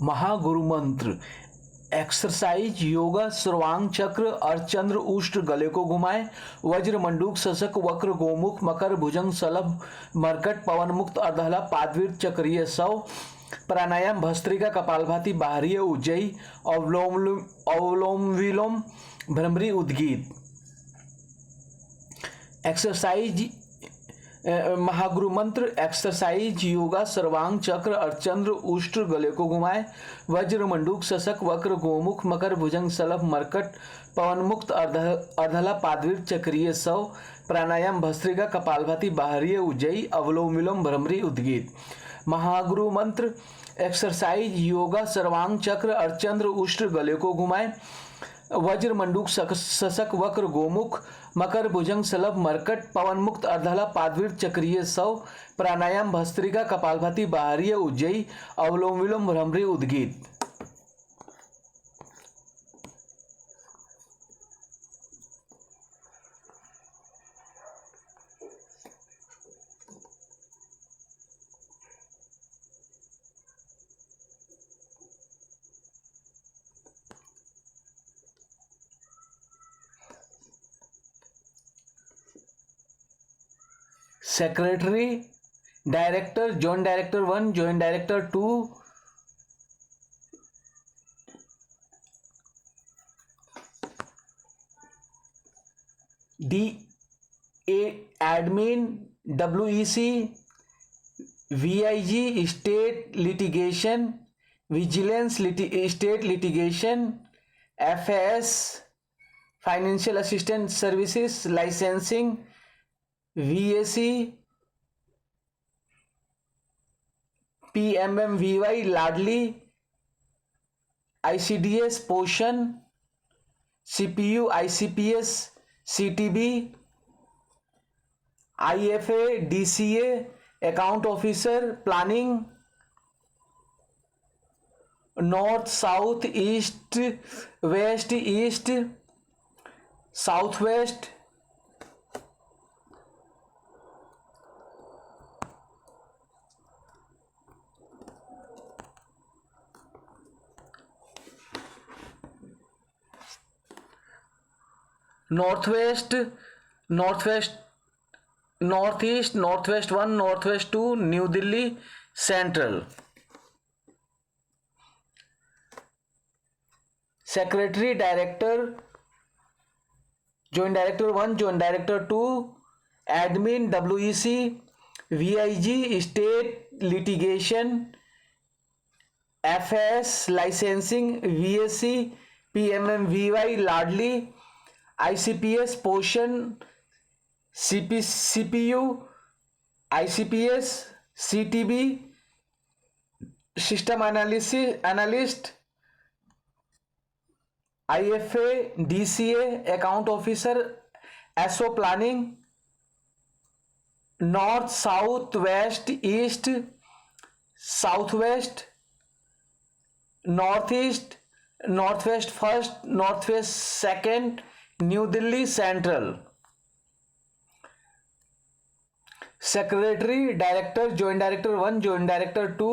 महागुरु मंत्र एक्सरसाइज योगा सर्वांग चक्र अर्धचंद्र उष्ट्र गले को घुमाए, वज्र मंडूक शशक वक्र गोमुख मकर भुजंग सलभ मरकट पवन मुक्त अर्धहला पादवीर चक्रीय सौ प्राणायाम भस्त्रिका कपालभाति बाहरीय उज्जयी अवलोम विलोम भ्रमरी उद्गीत। एक्सरसाइज महागुरु मंत्र एक्सरसाइज योगा सर्वांग चक्र अर्धचंद्र उष्ट्र गले को घुमाए, वज्र मंडूक शशक वक्र गोमुख मकर भुजंग सलभ मरकट पवन मुक्त अर्धला पादवीर चक्रीय सौ प्राणायाम भस्त्रिका कपालभाति बाहरीय उज्जयी अवलोम विलोम भ्रमरी उद्गीत। महागुरु मंत्र एक्सरसाइज योगा सर्वांग चक्र अर्धचंद्र उष्ट्र गले को घुमाए, वज्र मंडूक शशक वक्र गोमुख मकर भुजंग सलभ मरकट पवन मुक्त अर्धला पादवीर चक्रीय सौ प्राणायाम भस्त्रिका कपालभाति बाहरीय उज्जयी अवलोम विलोम भ्रमरी उद्गीत। Secretary director joint director 1 joint director 2 D admin WEC VIG state litigation vigilance state litigation FAS financial assistant services licensing VAC PMMVY लाडली ICDS पोषण CPU ICPS CTB IFA DCA account officer planning north south east west east south west north west north west north east north west 1 north west 2 new Delhi central. Secretary director joint director 1 joint director 2 admin WEC VIG state litigation FAS licensing VAC PMMVY लाडली ICPS पोषण CPU ICPS CTB system analyst IFA DCA account officer SO planning north south west east south west north east north west first north west second new Delhi central. Secretary director joint director 1 joint director 2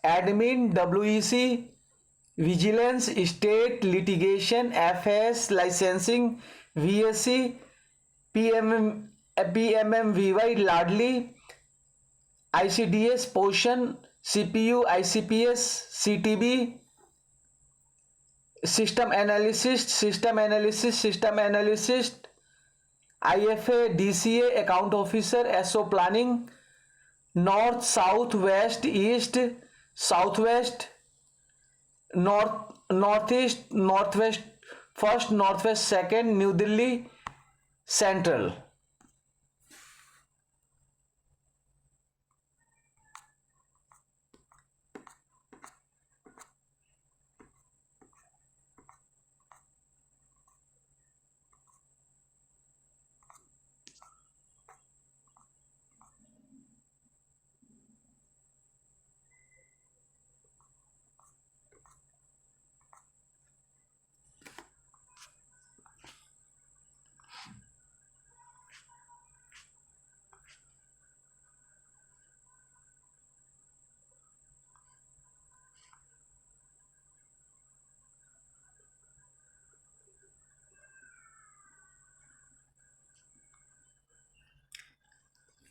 admin WEC vigilance state litigation FAS licensing VAC PMMVY लाडली ICDS पोषण CPU ICPS CTB system analyst IFA DCA account officer SO planning north south west east south west north east north west first north west second new Delhi central.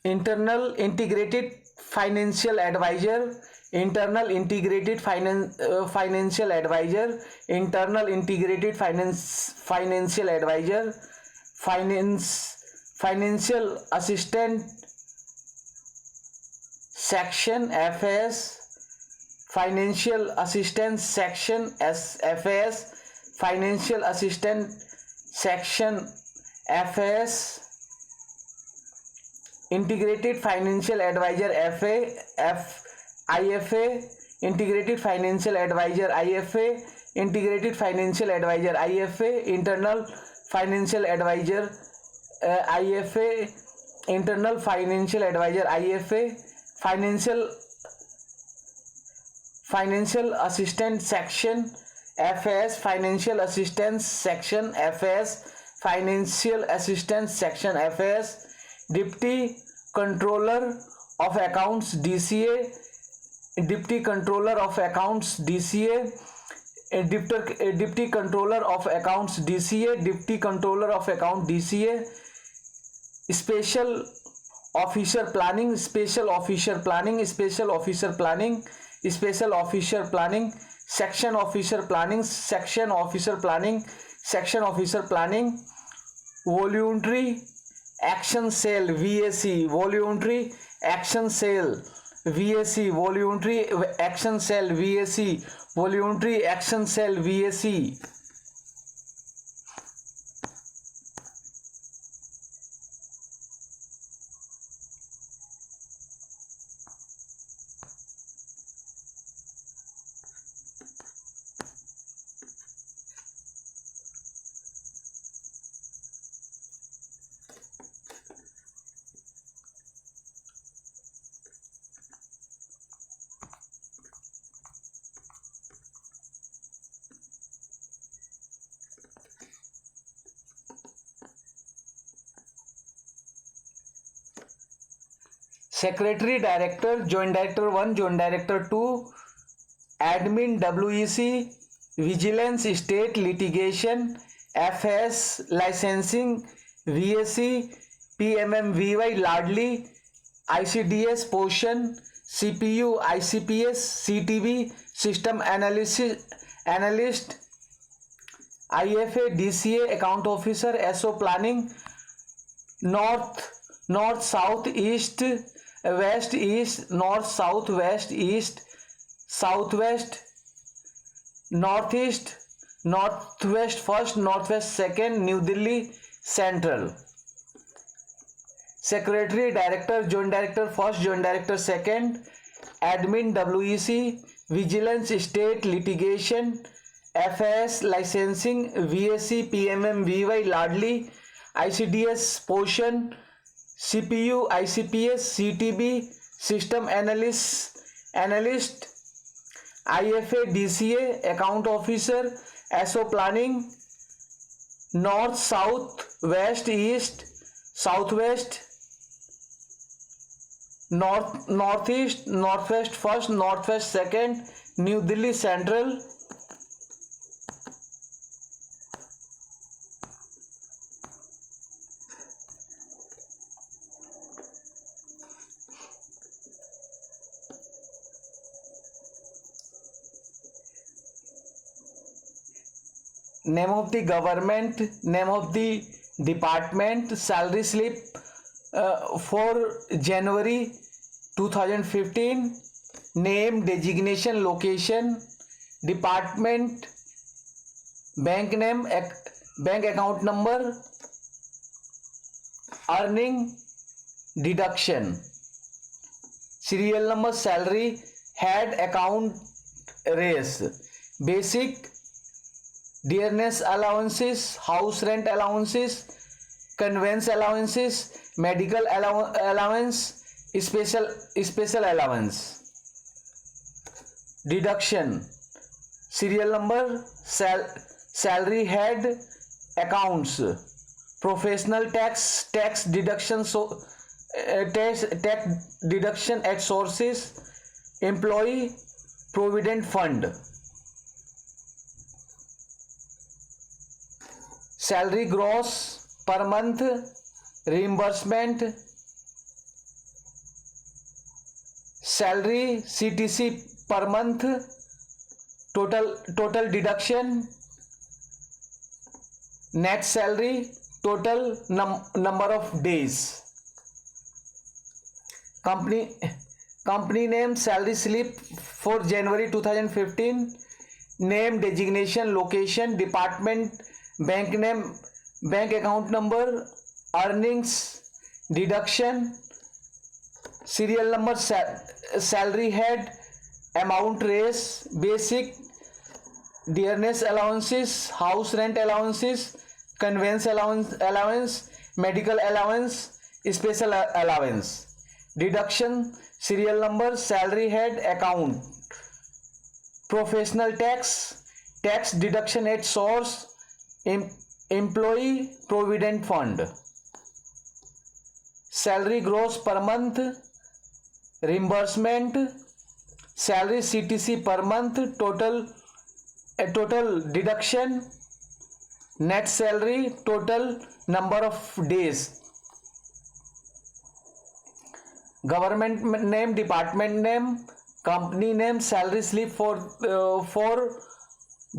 internal integrated financial advisor, internal integrated financial advisor, internal integrated financial advisor, financial assistant section FAS, financial assistance section FAS, financial assistant section FAS, integrated financial advisor IFA, integrated financial advisor IFA, integrated financial advisor IFA, internal financial advisor IFA, internal financial advisor IFA, financial assistant section FAS, financial assistance section FAS, financial assistance section FAS, Deputy Controller of Accounts DCA, Deputy Controller of Accounts DCA, Deputy Controller of Accounts DCA, Deputy Controller of Account DCA, Special Officer Planning, Special Officer Planning, Special Officer Planning, Special Officer Planning, Section Officer Planning, Section Officer Planning, Section Officer Planning, Voluntary Action Cell VAC, Voluntary Action Cell VAC, Voluntary Action Cell VAC, Voluntary Action Cell VAC. Secretary Director, Joint Director 1, Joint Director 2, Admin WEC, Vigilance State Litigation, FS Licensing, VAC, PMMVY Ladli, ICDS Portion, CPU, ICPS, CTV, System Analyst, IFA, DCA, Account Officer, SO Planning, North, South, East, West, East, North, South, West, East, Southwest, Northeast, Northwest First, Northwest Second, New Delhi Central. Secretary Director, Joint Director First, Joint Director Second, Admin WEC, Vigilance State Litigation, FAS Licensing, VAC, PMMVY Ladli, ICDS Portion, CPU, ICPS, CTB, System Analyst, IFA, DCA, Account Officer, SO Planning, North, South, West, East, Southwest, Northeast, Northwest First, Northwest Second, New Delhi Central. Name of the government, name of the department, salary slip for January 2015, name, designation, location, department, bank name, bank account number, earning, deduction, serial number, salary, head, account, race, basic, dearness allowances, house rent allowances, conveyance allowances, medical allowance, special allowance, deduction, serial number, salary, head, accounts, professional tax deduction, tax deduction at sources, employee provident fund, salary gross per month, reimbursement, salary CTC per month, total deduction, net salary, total number of days. Company name, salary slip for January 2015, name, designation, location, department, bank name, bank account number, earnings, deduction, serial number, salary head, amount raise, basic, dearness allowances, house rent allowances, conveyance allowance, medical allowance, special allowance, deduction, serial number, salary head, account, professional tax, tax deduction at source, employee provident fund, salary gross per month, reimbursement, salary CTC per month, total deduction, net salary, total number of days, government name, department name, company name, salary slip for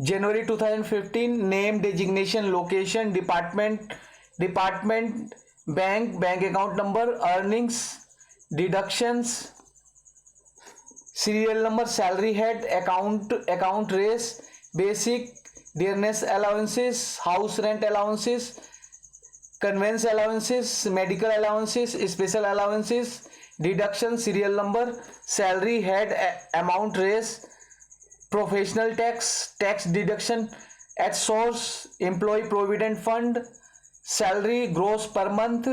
January 2015, name, designation, location, department, bank account number, earnings, deductions, serial number, salary head, account raise, basic, dearness allowances, house rent allowances, conveyance allowances, medical allowances, special allowances, deduction, serial number, salary head, amount raise, professional tax deduction at source, employee provident fund, salary gross per month,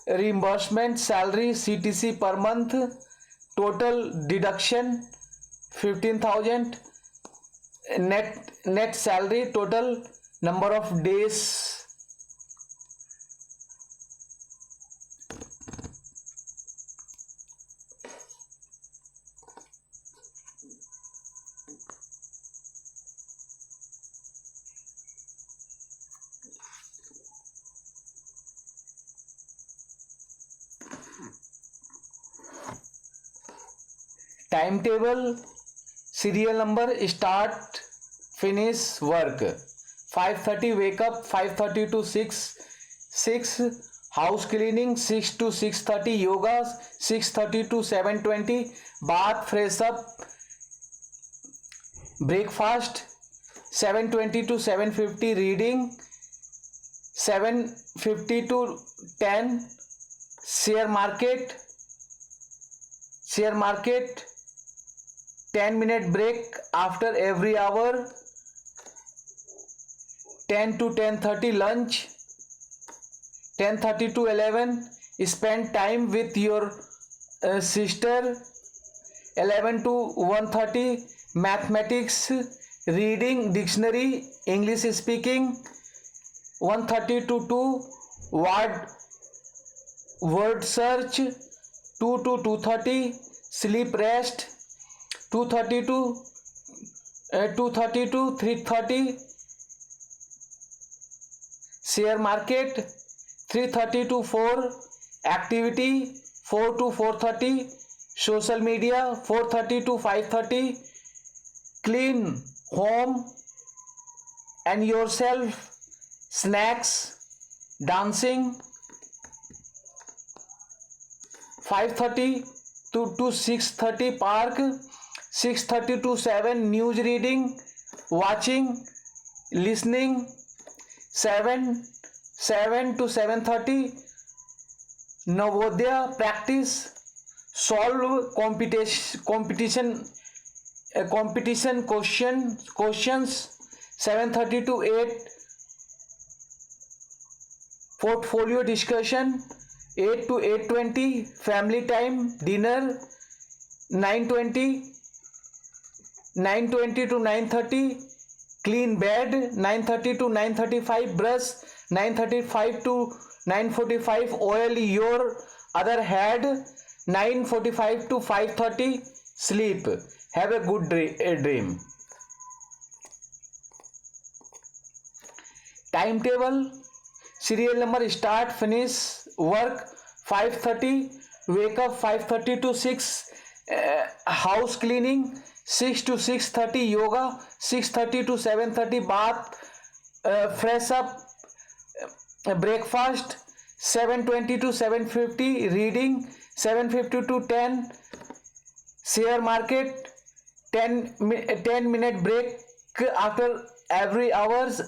reimbursement, salary CTC per month, total deduction 15,000, net salary, total number of days. Timetable, serial number, start finish work, 5:30 wake up, 5:30 to 6 house cleaning, 6 to 6:30 yoga, 6:30 to 7:20 bath, fresh up, breakfast, 7:20 to 7:50 reading, 7:50 to 10 share market, 10-minute break after every hour, 10 to 10:30 lunch, 10:30 to 11 spend time with your sister, 11 to 1:30 mathematics, reading, dictionary, English speaking, 1:30 to 2 word search, 2 to 2:30 sleep rest, 2:30 to 3:30 share market, 3:30 to 4 activity, 4 to 4:30 social media, 4:30 to 5:30 clean home and yourself, snacks, dancing, 5:30 to 6:30 park, 6:30 to 7 news reading, watching, listening, 7 to 7:30 Navodaya practice, solve competition questions, 7:30 to 8 portfolio discussion, 8 to 8:20 family time, dinner, 9:20 to 9:30 clean bed, 9:30 to 9:35 brush, 9:35 to 9:45 oil your other head, 9:45 to 5:30 sleep, have a good dream. Timetable, serial number, start finish work, 5:30 wake up, 5:30 to 6 house cleaning, 6 to 6:30 yoga, 6:30 to 7:30 bath, fresh up, breakfast, 7:20 to 7:50 reading, 7:50 to 10 share market, 10-minute break after every hours,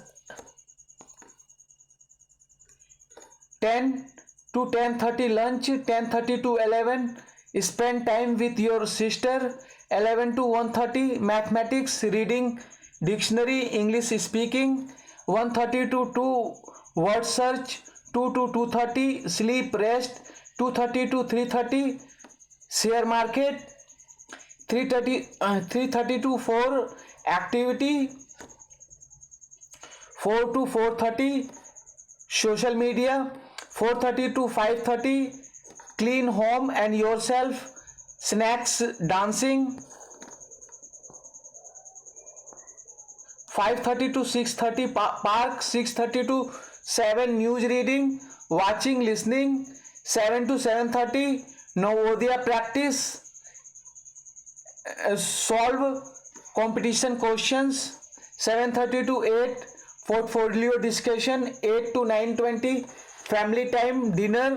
10 to 10:30 lunch, 10:30 to 11 spend time with your sister, 11 to 1:30 mathematics, reading, dictionary, English speaking, 1:30 to 2 word search, 2 to 2:30 sleep rest, 2:30 to 3:30 share market, 3:30 to 4 activity, 4 to 4:30 social media, 4:30 to 5:30 clean home and yourself, snacks, dancing, 5:30 to 6:30 park, 6:30 to 7 news reading, watching, listening, 7 to 7:30 Navodaya practice, solve competition questions, 7:30 to 8 portfolio discussion, 8 to 9:20 family time dinner,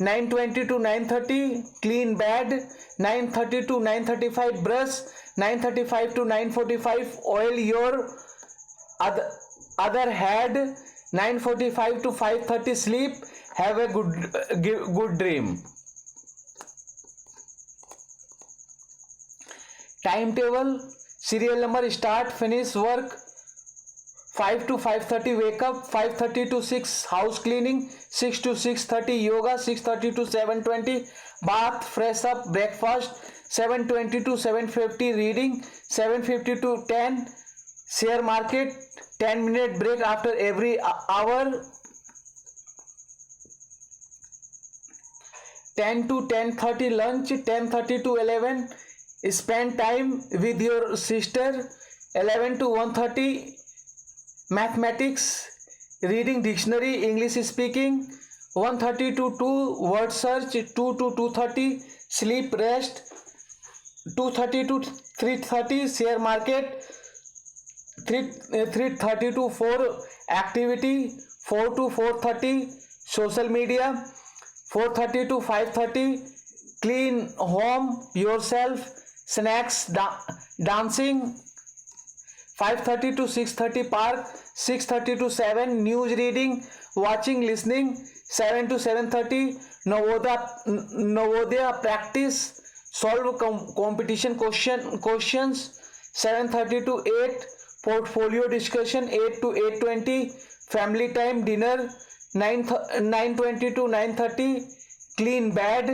9:20 to 9:30 clean bed, 9:30 to 9:35 brush, 9:35 to 9:45 oil your other head, 9:45 to 5:30 sleep, have a good dream. Timetable, serial number, start, finish work, 5 to 5:30 wake up, 5:30 to 6 house cleaning, 6 to 6:30 yoga, 6:30 to 7:20 bath, fresh up, breakfast, 7:20 to 7:50 reading, 7:50 to 10 share market, 10-minute break after every hour, 10 to 10:30 lunch, 10:30 to 11 spend time with your sister, 11 to 1:30 mathematics, reading, dictionary, English speaking, 1:30 to 2 word search, 2 to 2:30 sleep rest, 2:30 to 3:30 share market, 3:30 to 4 activity, 4 to 4:30 social media, 4:30 to 5:30 clean home yourself, snacks, dancing, 5:30 to 6:30 park, 6:30 to 7 news reading, watching, listening, 7 to 7:30 Navodaya practice, solve competition questions, 7:30 to 8 portfolio discussion, 8 to 8:20 family time dinner, 9:20 to 9:30 clean bed,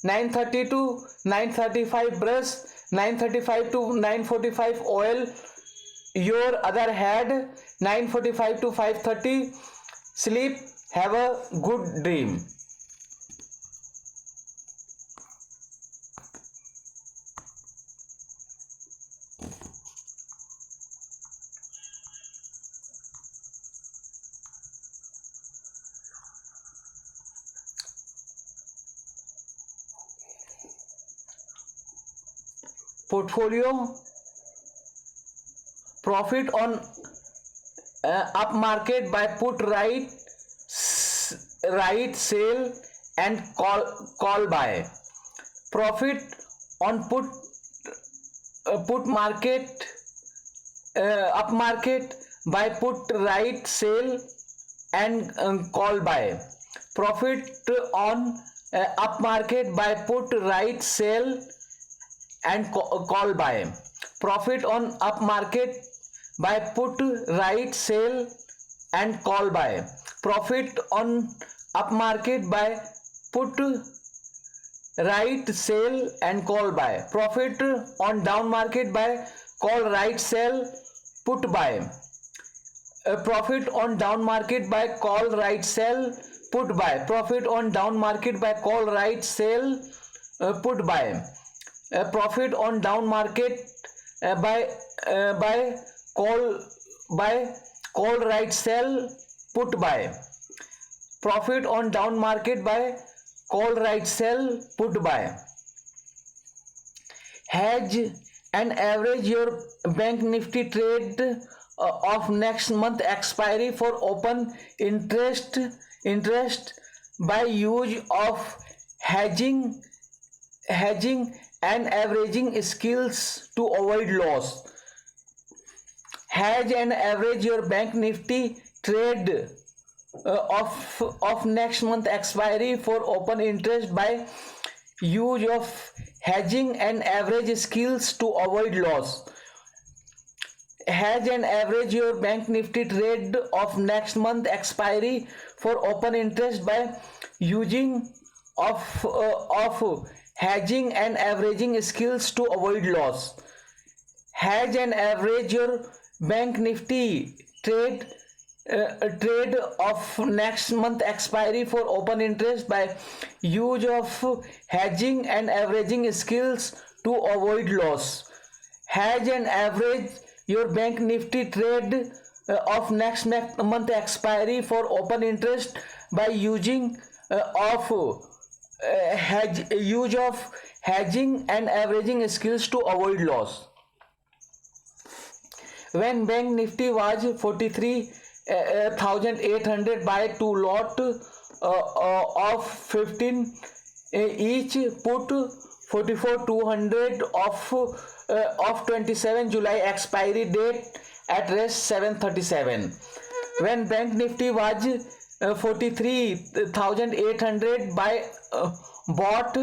9:30 to 9:35 brush, 9:35 to 9:45 oil your other head, 9:45 to 5:30 sleep, have a good dream. Portfolio, profit on up market by put, right sale and call buy, profit on put market, up market by put, right sale and call buy, profit on up market by put, right sale and call buy, profit on up market by put, right sale and call buy, profit on up market by put, right sale and call buy, profit on down market by call, right sell, put buy, profit on down market by call, right sell, put buy, profit on down market by call, right sell, put buy, profit on down market by call, right sell, put buy, profit on down market by call, right sell, put buy, Hedge and average your bank nifty trade of next month expiry for open interest by use of hedging and averaging skills to avoid loss. Hedge and average your bank nifty trade of next month expiry for open interest by use of hedging and average skills to avoid loss. Hedge and average your bank nifty trade of next month expiry for open interest by using of hedging and averaging skills to avoid loss. Hedge and average your bank nifty trade of next month expiry for open interest by use of hedging and averaging skills to avoid loss. Hedge and average your bank nifty trade of next month expiry for open interest by using use of hedging and averaging skills to avoid loss. When bank nifty was 43,800 by 2 lot of 15 each, put 44,200 of 27 July expiry date at rest 7:37. When bank nifty was 43,800 by bought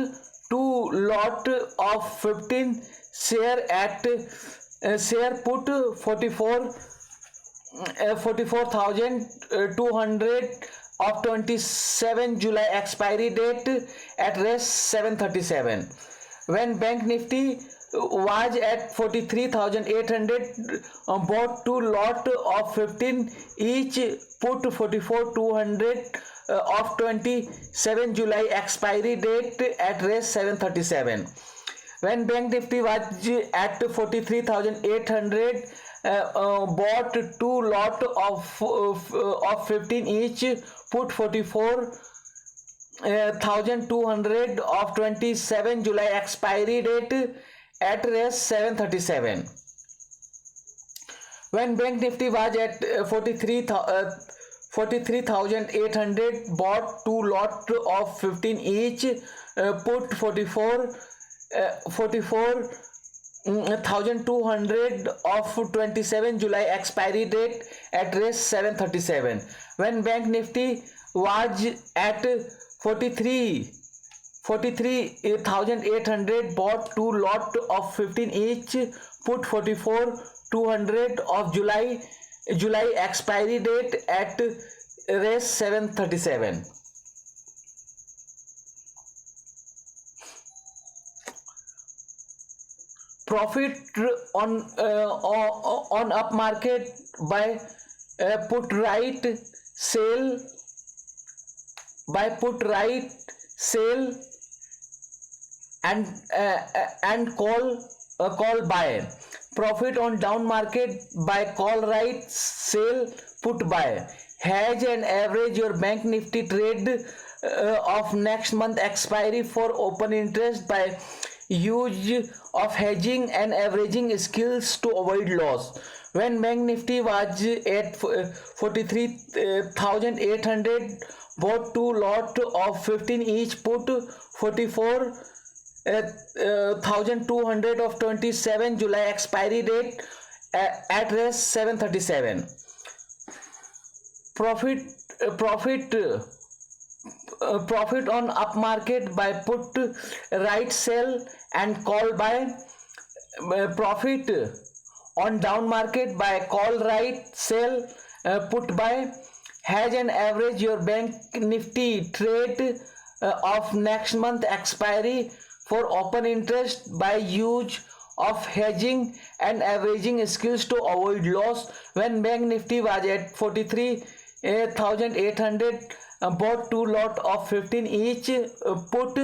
2 lot of 15 share at share put 44,200 of 27 July expiry date at rest 7:37. When bank nifty was at 43,800 bought 2 lot of 15 each, put 44,200 of 27 July expiry date at rest 7:37. When bank nifty was at 43,800 bought 2 lot of 15 each, put 44,200 of 27 July expiry date at rest 7:37. When bank nifty was at 43,800 bought 2 lot of 15 each, put 44,200 of 27 July expiry date at rest 7:37. When bank nifty was at 43,800 bought 2 lot of 15 each, put 44,200 of July expiry date at rest 7:37. Profit on up market by put right sale and call buy. Profit on down market by call right sale put buy. Hedge and average your bank nifty trade of next month expiry for open interest by use of hedging and averaging skills to avoid loss. When bank nifty was at 43,800 bought 2 lot of 15 each, put 44,200 of 27 July expiry date at rest 7:37. Profit on up market by put right sell and call buy. Profit on down market by call right sell put buy. Hedge and average your bank nifty trade of next month expiry for open interest by use of hedging and averaging skills to avoid loss. When bank nifty was at 43,800 bought 2 lot of 15 each, put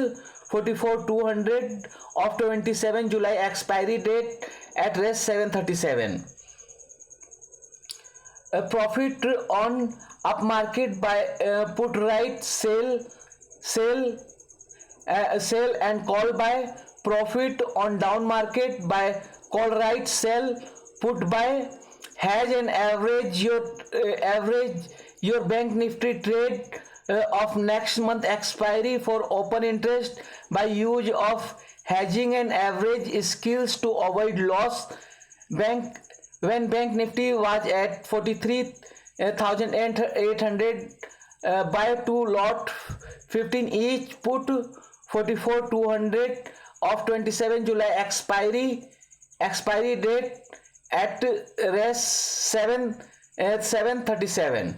44,200 of 27 July expiry date at rest 7:37. Profit on up market by put right sell and call buy. profit on down market by call right sell put buy. Hedge and average your bank nifty trade of next month expiry for open interest by use of hedging and average skills to avoid loss. Bank when bank nifty was at 43,800, buy 2 lot 15 each, put 44,200 of 27 July expiry date at res 7 at 7:37.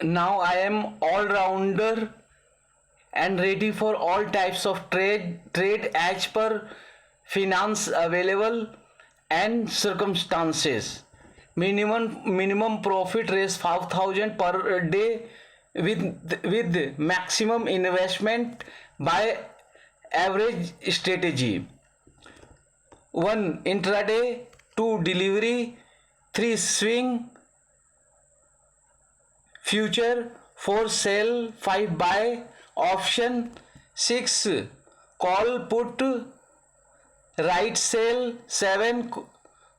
Now I am all rounder and ready for all types of trade as per finance available and circumstances. Minimum profit raise 5,000 per day with maximum investment by average strategy. 1 intraday, 2 delivery, 3 swing future, 4 sell, 5 buy option, 6 call put right sell, 7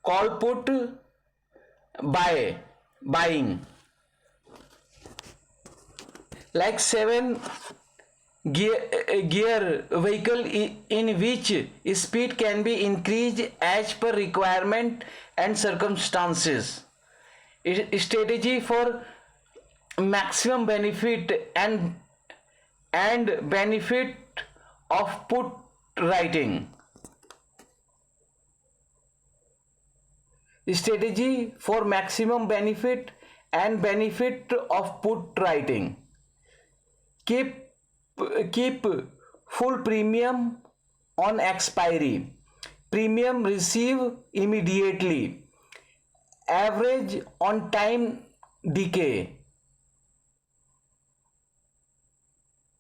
call put buying. Like 7 gear vehicle in which speed can be increased as per requirement and circumstances. Strategy for maximum benefit and benefit of put writing. Strategy for maximum benefit and benefit of put writing. Keep keep full premium on expiry. Premium receive immediately. Average on time decay.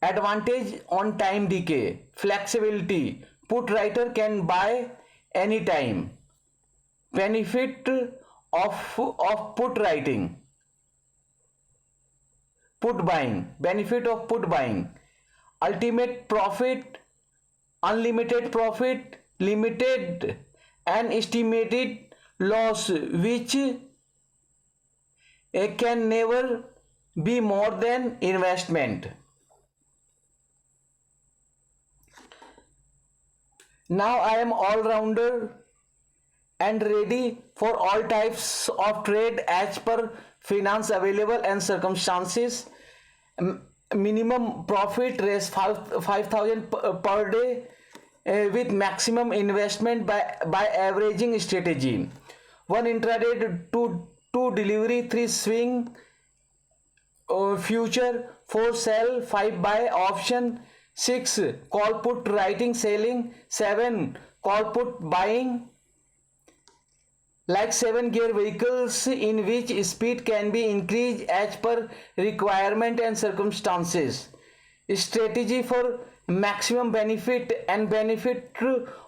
Advantage on time decay. Flexibility. Put writer can buy anytime. Benefit of put writing. Put buying. Benefit of put buying. Ultimate profit, unlimited profit, limited and estimated loss which can never be more than investment. Now I am all rounder and ready for all types of trade as per finance available and circumstances. Minimum profit raise 5,000 per day with maximum investment by averaging strategy. 1 intraday, 2 delivery, 3 swing, future, 4 sell, 5 buy option, 6 call put writing selling, 7 call put buying. Like 7 gear vehicles in which speed can be increased as per requirement and circumstances. Strategy for maximum benefit and benefit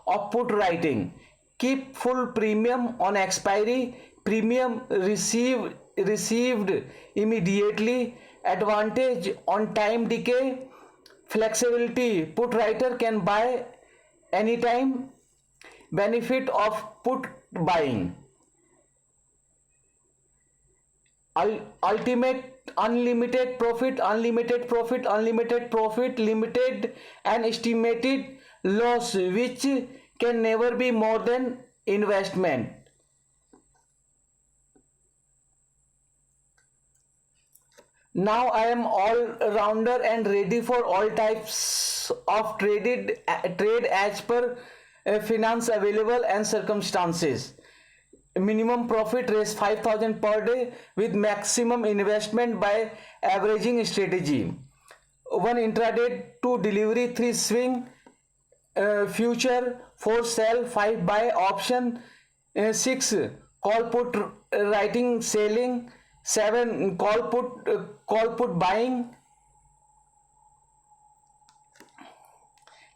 of put writing. Keep full premium on expiry. Premium received immediately. Advantage on time decay. Flexibility. Put writer can buy anytime. Benefit of put buying. Ultimate unlimited profit, unlimited profit, unlimited profit, limited and estimated loss which can never be more than investment. Now I am all rounder and ready for all types of trade as per finance available and circumstances. Minimum profit raise 5,000 per day with maximum investment by averaging strategy. 1 intraday, 2 delivery, 3 swing, future, 4 sell, 5 buy option, 6 call put writing selling, 7 call put buying.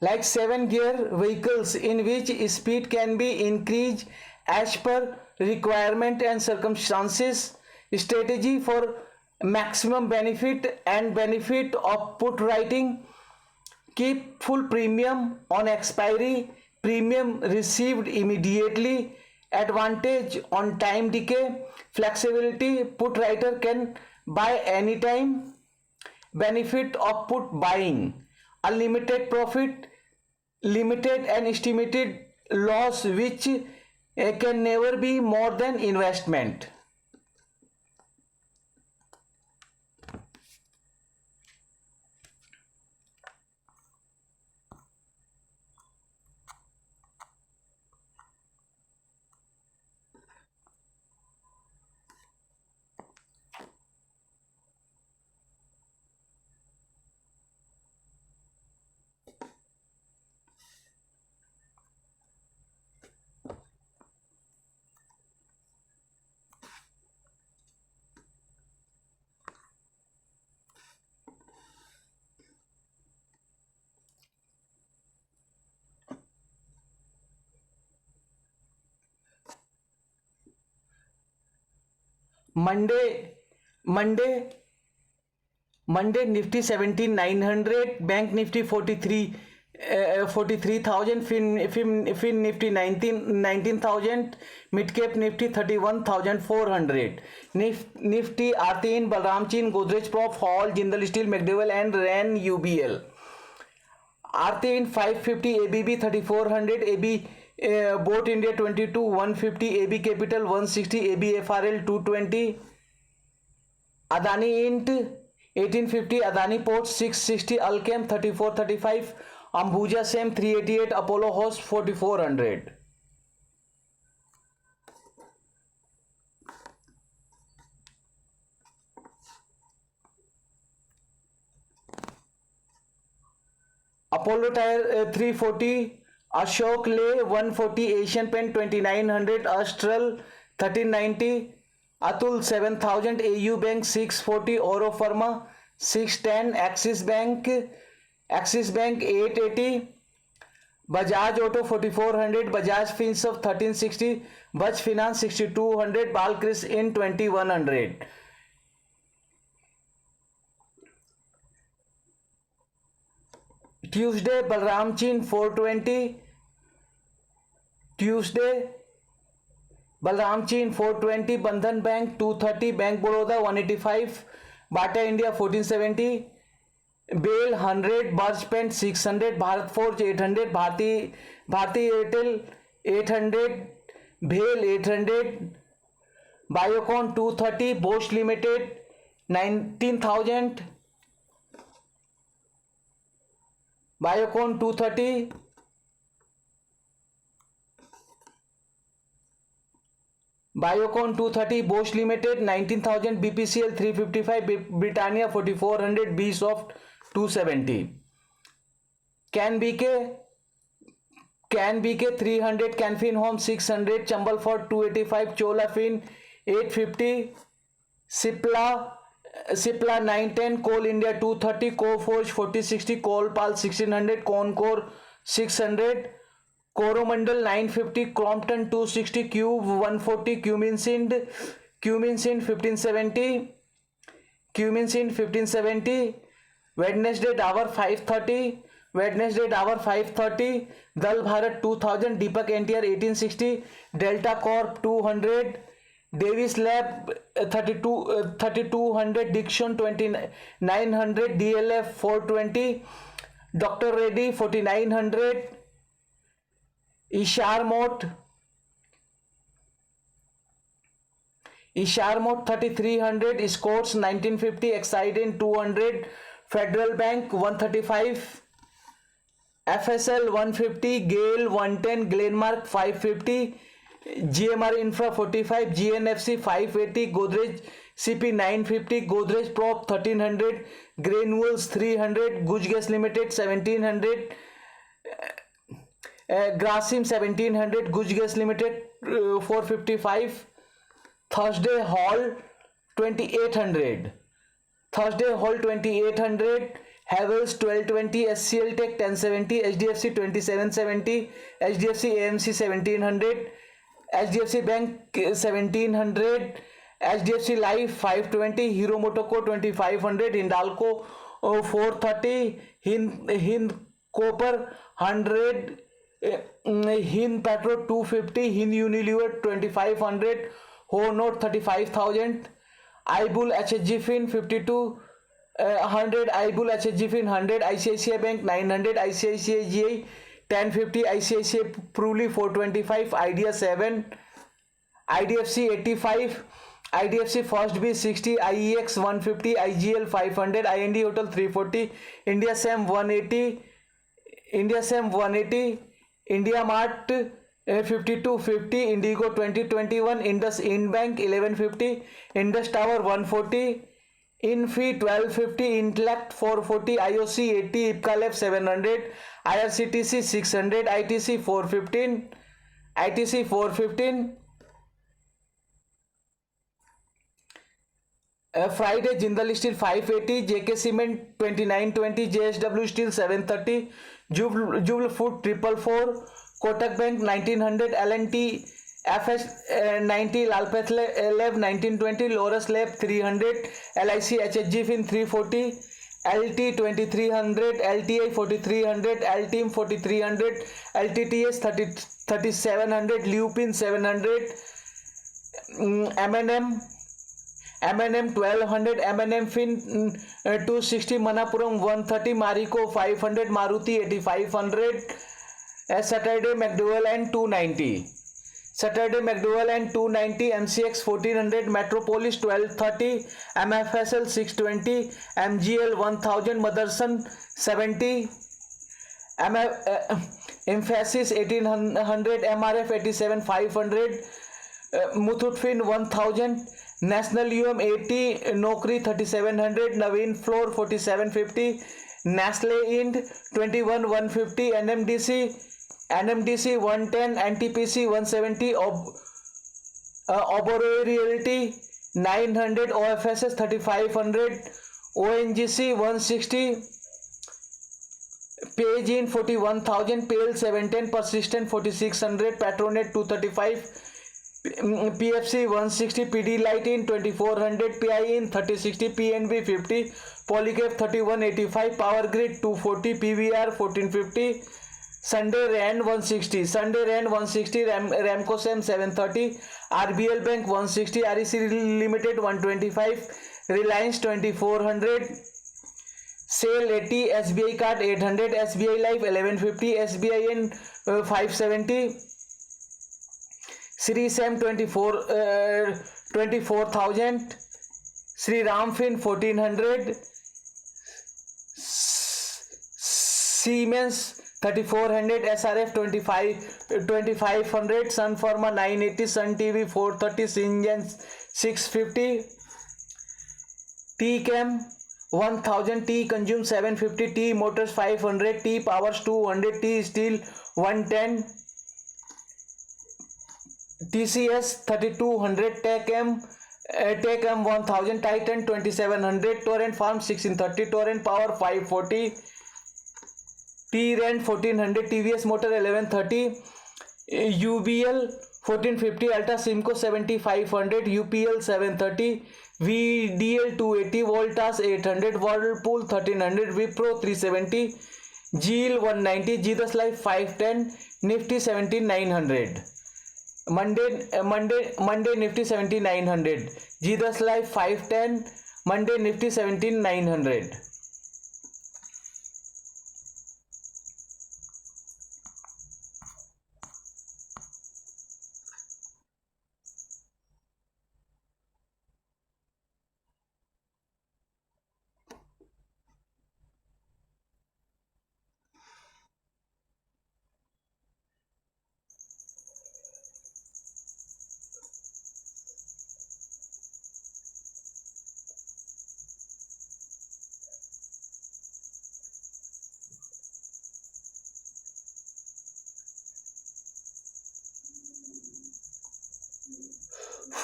Like 7 gear vehicles in which speed can be increased as per requirement and circumstances. Strategy for maximum benefit and benefit of put writing. Keep full premium on expiry. Premium received immediately. Advantage on time decay. Flexibility. Put writer can buy anytime. Benefit of put buying. Unlimited profit, limited and estimated loss which can never be more than investment. Monday Nifty 17,900, Bank Nifty 43,000, Fin Nifty 19,000, Mid Cap Nifty 31,400, Nifty Aarti in Balram Chin, Godrej Prop, Hall, Jindal Steel, McDowell and RAN UBL. Aarti in 550, ABB 3400, AB Boat India 22 150, AB Capital 160, AB FRL 220, Adani Int 1850, Adani Ports 660, Alchem 3435, Ambuja Sem 388, Apollo Host 4400. Apollo Tyre 340, Ashok Ley 140, Asian Paint 2900, Astral 1390, Atul 7000, AU Bank 640, Oro Pharma 610, Axis Bank 880, Bajaj Auto 4400, Bajaj Finserv 1360, Bajaj Finance 6200, Balkris in 2100. Tuesday Balram Chin 420, Tuesday Balram Chin 420, Bandhan Bank 230, Bank Baroda 185, Bata India 1470, Bail 100, Burj Pen 600, Bharat Forge 800, Bharti Airtel 800, Bhel 800, Biocon 230, Bosch Limited 19,000, Biocon 230, Bosch Limited 19,000, BPCL 355, Britannia 4400, Bsoft 270, Can BK 300, Canfin Home 600, Chambal Ford 285, Chola Fin 850, Cipla 910, Coal India 230, Coforge 4060, Coalpal 1600, Concore 600, Coromandel 950, Crompton 260, Cube 140, Cumin Sind 1570, Wednesday Dower 530, Dal Bharat 2000, Deepak NTR 1860, Delta Corp 200, Davis Lab 3200, Dixon 2900, DLF 420, Dr. Reddy 4900, Ishar Mot 3300, Scores 1950, Exiden 200, Federal Bank 135, FSL 150, Gale 110, Glenmark 550, GMR Infra 45, GNFC 580, Godrej CP 950, Godrej Prop 1300, Granules 300, Guj Gas Limited 1700, Grasim 1700, Guj Gas Limited 455, Thursday Hall 2800, Havels 1220, SCL Tech 1070, HDFC 2770, HDFC AMC 1700, HDFC Bank 1700, HDFC Life 520, Hero Motoco 2500, Hindalco 430, Hind Copper 100, Hind Petro 250, Hind Unilever 2500, Honor 35,000, Ibul HSG Fin 5200, Ibul HSG Fin 100, ICICI Bank 900, ICICI GI 1050, ICICI Pruli 425, Idea 7, IDFC 85, IDFC First B 60, IEX 150, IGL 500, IND Hotel 340, India Sam 180, India Mart 5250, Indigo 2021, Indus Ind Bank 1150, Indus Tower 140, Infi 1250, Intellect 440, IOC 80, Ipca Lab 700, IRCTC 600, ITC 415, Friday Jindal Steel 580, JK Cement 2920, JSW Steel 730, Jubal Food 444, Kotak Bank 1900, L&T FS 90, Lalpath Lab 1920, Loras Lab 300, LIC HSG Fin 340, LT 2300, LTI 4300, LTIM 4300, LTTS 3700, Lupin 700, M&M 1200, M&M Fin 260, Manapuram 130, Marico 500, Maruti 8500, Saturday McDowell and 290, MCX 1400, Metropolis 1230, MFSL 620, MGL 1000, Motherson 70, Emphasis 1800, MRF 87500, Muthoot Fin 1000, National UM 80, Naukri 3700, Naveen Floor 4750, Nestle Ind 21 150, NMDC 110, NTPC 170, Oberoi Realty 900, OFSS 3500, ONGC 160, Page in 41,000, PL 710, Persistent 4600, Patronet 235, PFC 160, PD Light in 2400, PI in 3060, PNB 50, Polycap 3185, Power Grid 240, PVR 1450, Sunday Rand 160, Ramco Sem 730, RBL Bank 160, REC Limited 125, Reliance 2400, Sale 80, SBI Card 800, SBI Life 1150, SBI in 570, Sri Sam 24,000, Sri Ramfin 1400, Siemens 3400, SRF 2500, Sun Pharma 980, Sun TV 430, Syngens 650, T-Chem 1000, T Consume 750, T Motors 500, T Powers 200, T Steel 110, TCS 3200, Tech M 1000, Titan 2700, Torrent Farm 1630, Torrent Power 540, T Rent 1400, TVS Motor 1130, UBL 1450, Ultra Simco 7500, UPL 730, VDL 280, Voltas 800, Whirlpool 1300, Wipro 370, GEAL 190, Jesus Life 510, Nifty 17900. Monday Nifty 17900, Jesus Life 510, Monday Nifty 17900.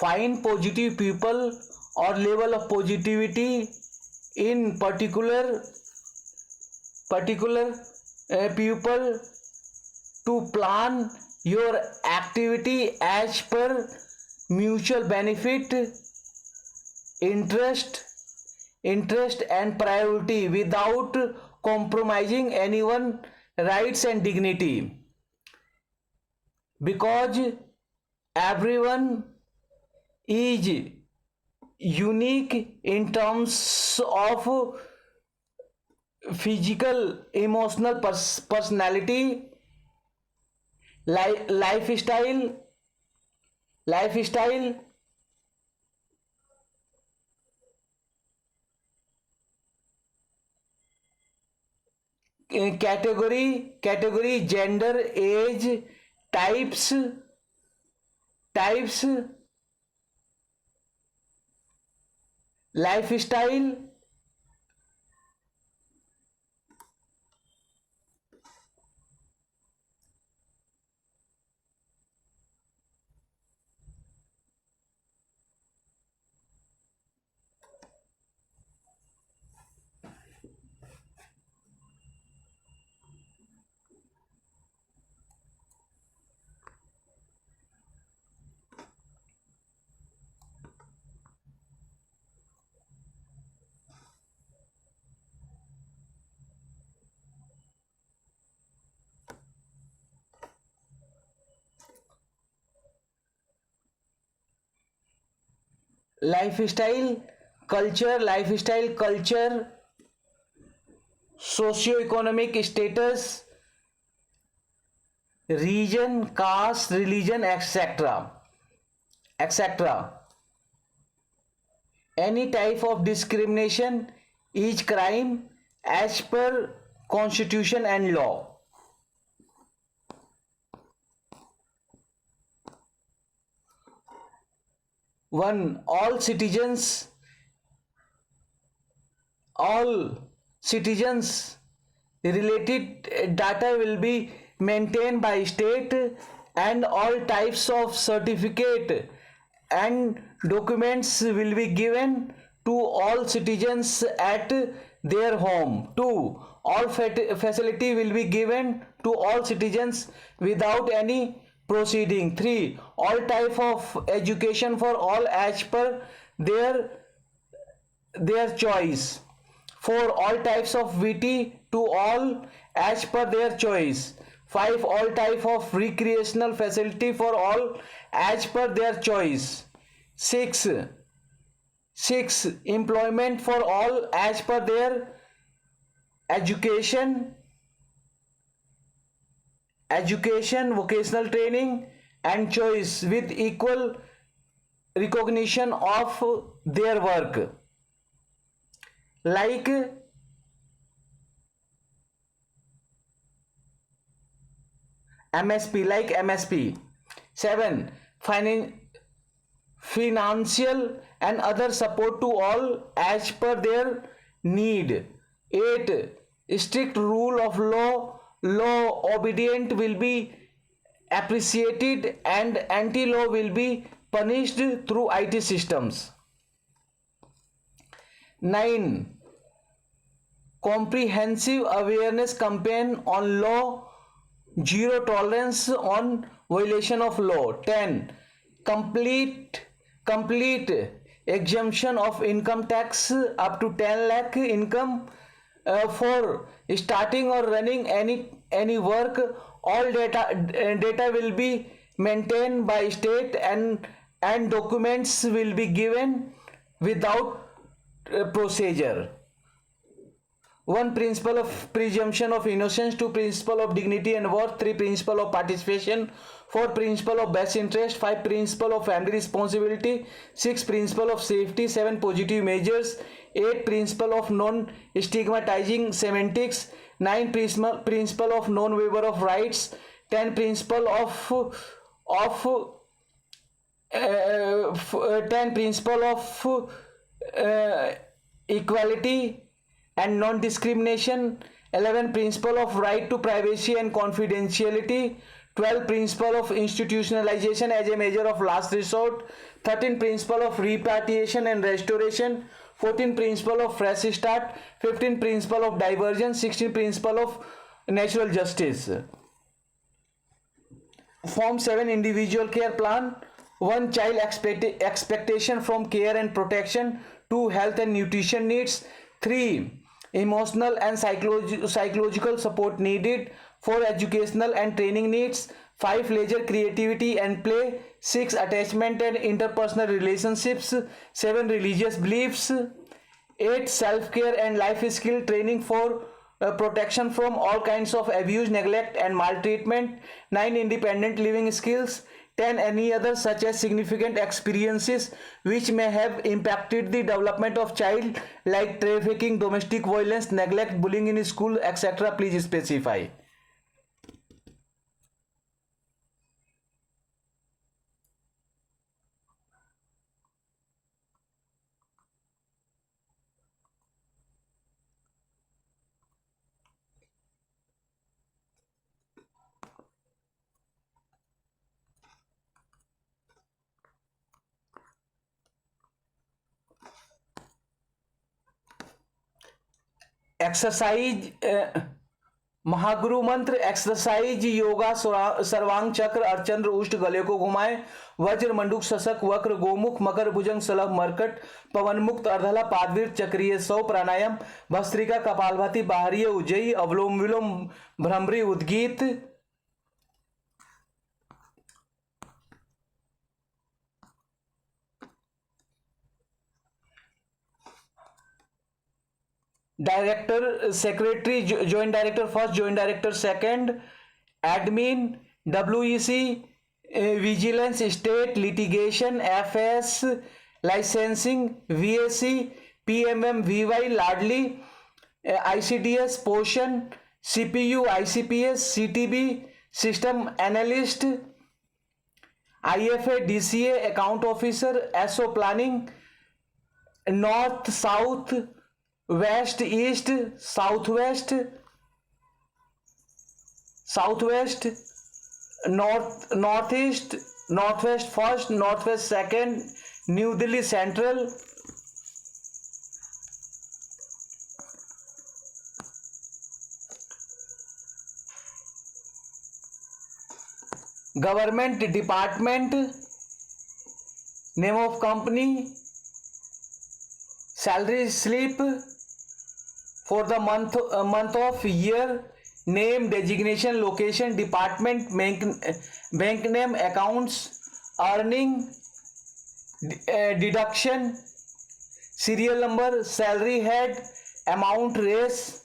Find positive people or level of positivity in particular people to plan your activity as per mutual benefit, interest and priority without compromising anyone's rights and dignity, because everyone is unique in terms of physical, emotional, personality, lifestyle, category, gender, age, types, lifestyle, culture, socio-economic status, region, caste, religion, etc. Any type of discrimination is crime as per constitution and law. 1. All citizens related data will be maintained by state, and all types of certificate and documents will be given to all citizens at their home. 2. All facility will be given to all citizens without any proceeding. 3. All type of education for all as per their choice. 4. All types of VT to all as per their choice. 5. All type of recreational facility for all as per their choice. 6. Employment for all as per their education, vocational training and choice with equal recognition of their work, like MSP. 7. Financial and other support to all as per their need. 8. Strict rule of law obedient will be appreciated and anti-law will be punished through IT systems. 9. Comprehensive awareness campaign on law, zero tolerance on violation of law. 10. Complete exemption of income tax up to 10 lakh income for starting or running any work. All data will be maintained by state and documents will be given without procedure. 1. Principle of presumption of innocence. 2. Principle of dignity and worth. 3. Principle of participation. 4. Principle of best interest. 5. Principle of family responsibility. 6. Principle of safety. 7. Positive measures. 8. Principle of non-stigmatizing semantics. 9. Principle of non-waiver of rights. 10. Principle of 10. Principle of equality and non-discrimination. 11. Principle of right to privacy and confidentiality. 12. Principle of institutionalization as a measure of last resort. 13. Principle of repatriation and restoration. 14. Principle of fresh start. 15. Principle of divergence. 16. Principle of natural justice. Form 7. Individual care plan. 1. Child expectation from care and protection. 2. Health and nutrition needs. 3. Emotional and psychological support needed. 4. Educational and training needs. 5. Leisure, creativity and play. 6. Attachment and interpersonal relationships. 7. Religious beliefs. 8. Self-care and life skill training for protection from all kinds of abuse, neglect and maltreatment. 9. Independent living skills. 10. Any other such as significant experiences which may have impacted the development of child, like trafficking, domestic violence, neglect, bullying in school, etc. Please specify. Exercise महागुरु मंत्र exercise yoga सर्वांग चक्र अर्चंद्र उष्ट गले को घुमाए वज्र मंडूक शशक वक्र गोमुख मकर भुजंग सलभ मरकट पवन मुक्त अर्धला पादवीर चक्रीय सौ प्राणायाम भस्त्रिका कपालभाति बाहरीय उज्जयी अवलोम विलोम भ्रमरी उद्गीत director secretary joint director first joint director second admin WEC vigilance state litigation FS licensing VAC PMM VY लाडली ICDS पोषण CPU ICPS CTB system analyst IFA DCA account officer SO planning north south west, east, southwest, southwest, northeast, northwest first, northwest second, New Delhi Central, government department, name of company, salary slip for the month of year, name, designation, location, department, bank name, accounts, earning, deduction, serial number, salary head, amount, race,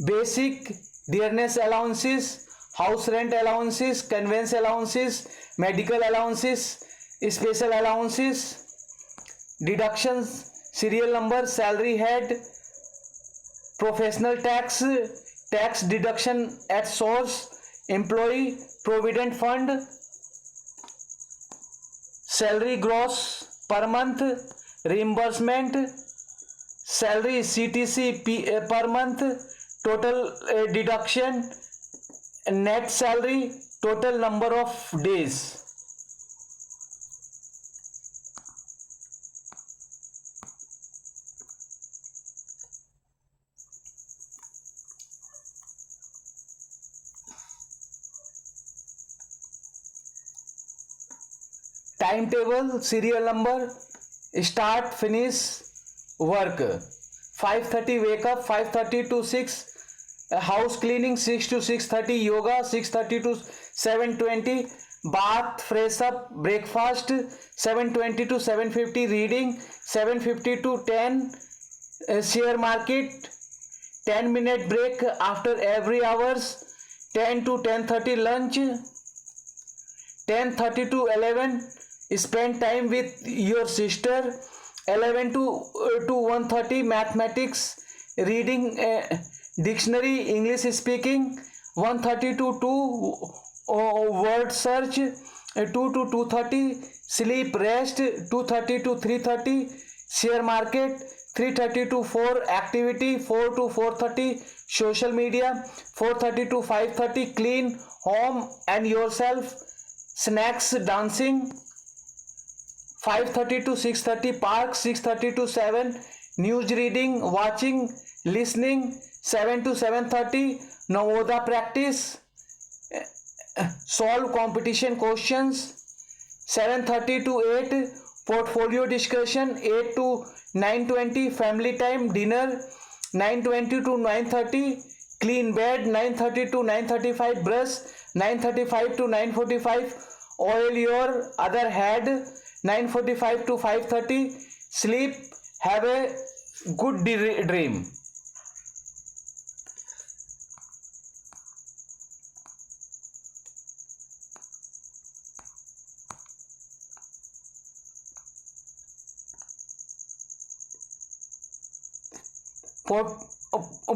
basic, dearness allowances, house rent allowances, conveyance allowances, medical allowances, special allowances, deductions, serial number, salary head, professional tax, tax deduction at source, employee provident fund, salary gross per month, reimbursement, salary CTC per month, total deduction, net salary, total number of days. Timetable, serial number, start, finish, work. 5:30 wake up, 5:30 to 6 house cleaning, 6 to 6:30 yoga, 6:30 to 7:20 bath, fresh up, breakfast, 7:20 to 7:50 reading, 7:50 to 10 share market, 10-minute break after every hours, 10 to 10:30 lunch, 10:30 to 11 spend time with your sister, 11 to 1:30 mathematics, reading dictionary, English speaking, 1:30 to 2 word search, 2 to 2:30 sleep rest, 2:30 to 3:30 share market, 3:30 to 4 activity, 4 to 4:30 social media, 4:30 to 5:30 clean home and yourself, snacks, dancing, 5:30 to 6:30 park, 6:30 to 7 news reading, watching, listening, 7 to 7:30 Navodaya practice, solve competition questions, 7:30 to 8 portfolio discussion, 8 to 9:20 family time dinner, 9:20 to 9:30 clean bed, 9:30 to 9:35 brush, 9:35 to 9:45 oil your other head, 9:45 to 5:30 sleep, have a good dream.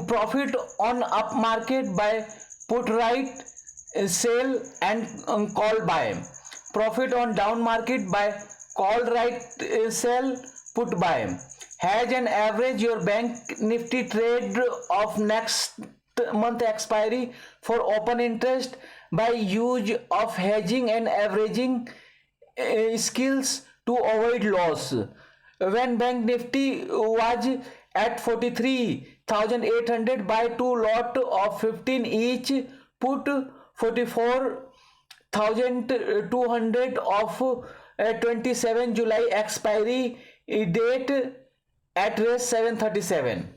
Profit on up market by put right, sell and call buy. Profit on down market by call right, sell, put buy. Hedge and average your bank nifty trade of next month expiry for open interest by use of hedging and averaging skills to avoid loss. When bank nifty was at 43,800, buy two lot of 15 each, put 44,200 of 27 July expiry date at rate 737.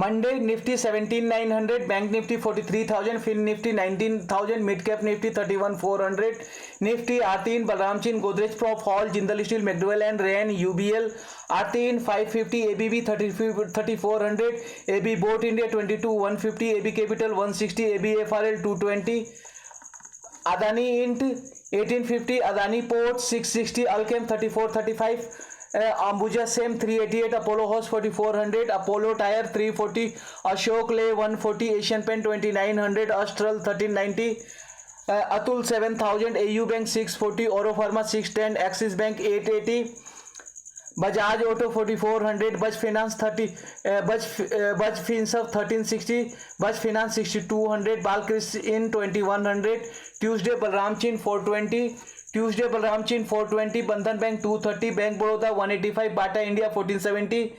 Monday Nifty 17,900, Bank Nifty 43,000, Fin Nifty 19,000, Mid Cap Nifty 31,400, Nifty R3, Balram Chin, Godrej Prop, Hall, Jindal Steel, McDowell and Rain, UBL R3 550, ABB 3,400, AB Boat India 22,150, AB Capital 160, AB FRL 220, Adani Int 1850, Adani Port 660, Alchem 3435, Ambuja Sem 388, Apollo House 4400, Apollo Tire 340, Ashok Ley 140, Asian Pen 2900, Astral 1390, Atul 7000, AU Bank 640, Oro Pharma 610, Axis Bank 880, Bajaj Auto 4400, Baj Finance 30, Baj Finsaf 1360, Baj Finance 6200, Balkris in 2100, Tuesday Balram Chin 420, Tuesday Balram Chin 420, Bandhan Bank 230, Bank Baroda 185, Bata India 1470,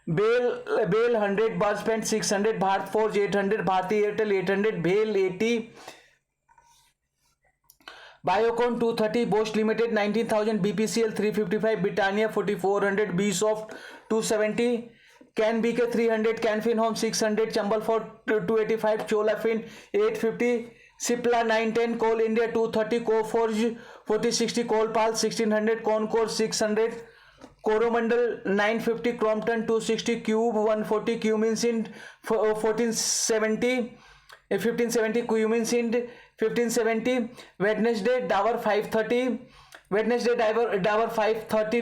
Bail 100, Barspend 600, Bharat Forge 800, Bharti Airtel 800, Bail 80, Biocon 230, Bosch Limited 19,000, BPCL 355, Britannia 4400, Bsoft 270, Can BK 300, Canfin Home 600, Chambal Fort 285, Cholafin 850, Cipla 910, Coal India 230, Coforge 4060, Coalpal 1600, Concord 600, Coromandel 950, Crompton 260, Cube 140, Cumin 1470, 1570, Cumin 1570, Wednesday Dower 530, Wednesday Dower 530,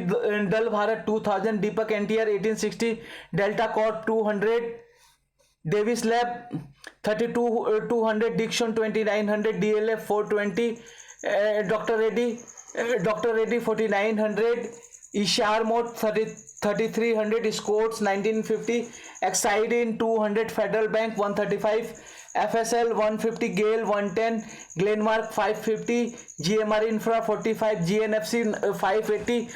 Dal Bharat 2000, Deepak NTR 1860, Delta Corp 200, Davis Lab 200, Dixon 2900, DLF 420, Dr. Reddy 4900, Ishar Mode 3300, Scots 1950, Exide 200, Federal Bank 135, FSL 150, Gale 110, Glenmark 550, GMR Infra 45, GNFC 580,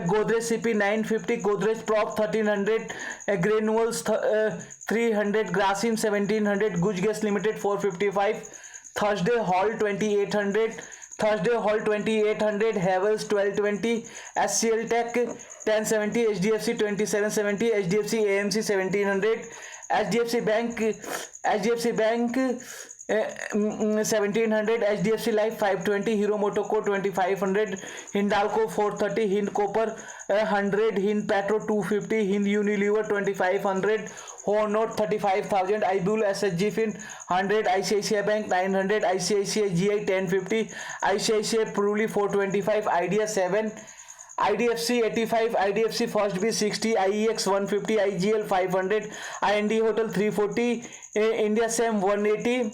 Godrej CP 950, Godrej Prop 1300, Granules 300, Grasim 1700, Guj Gas Limited 455, Thursday Hall 2800, Havels 1220, SCL Tech 1070, HDFC 2770, HDFC AMC 1700, HDFC Bank 1700, HDFC Life 520, Hero Motoco 2500, Hindalco 430, Hind Copper 100, Hind Petro 250, Hind Unilever 2500, Hornot 35,000, Ibul SSG Fin 100, ICICI Bank 900, ICICI GI 1050, ICICI Puruli 425, Idea 7, IDFC 85, IDFC First B 60, IEX 150, IGL 500, IND Hotel 340, India SEM 180,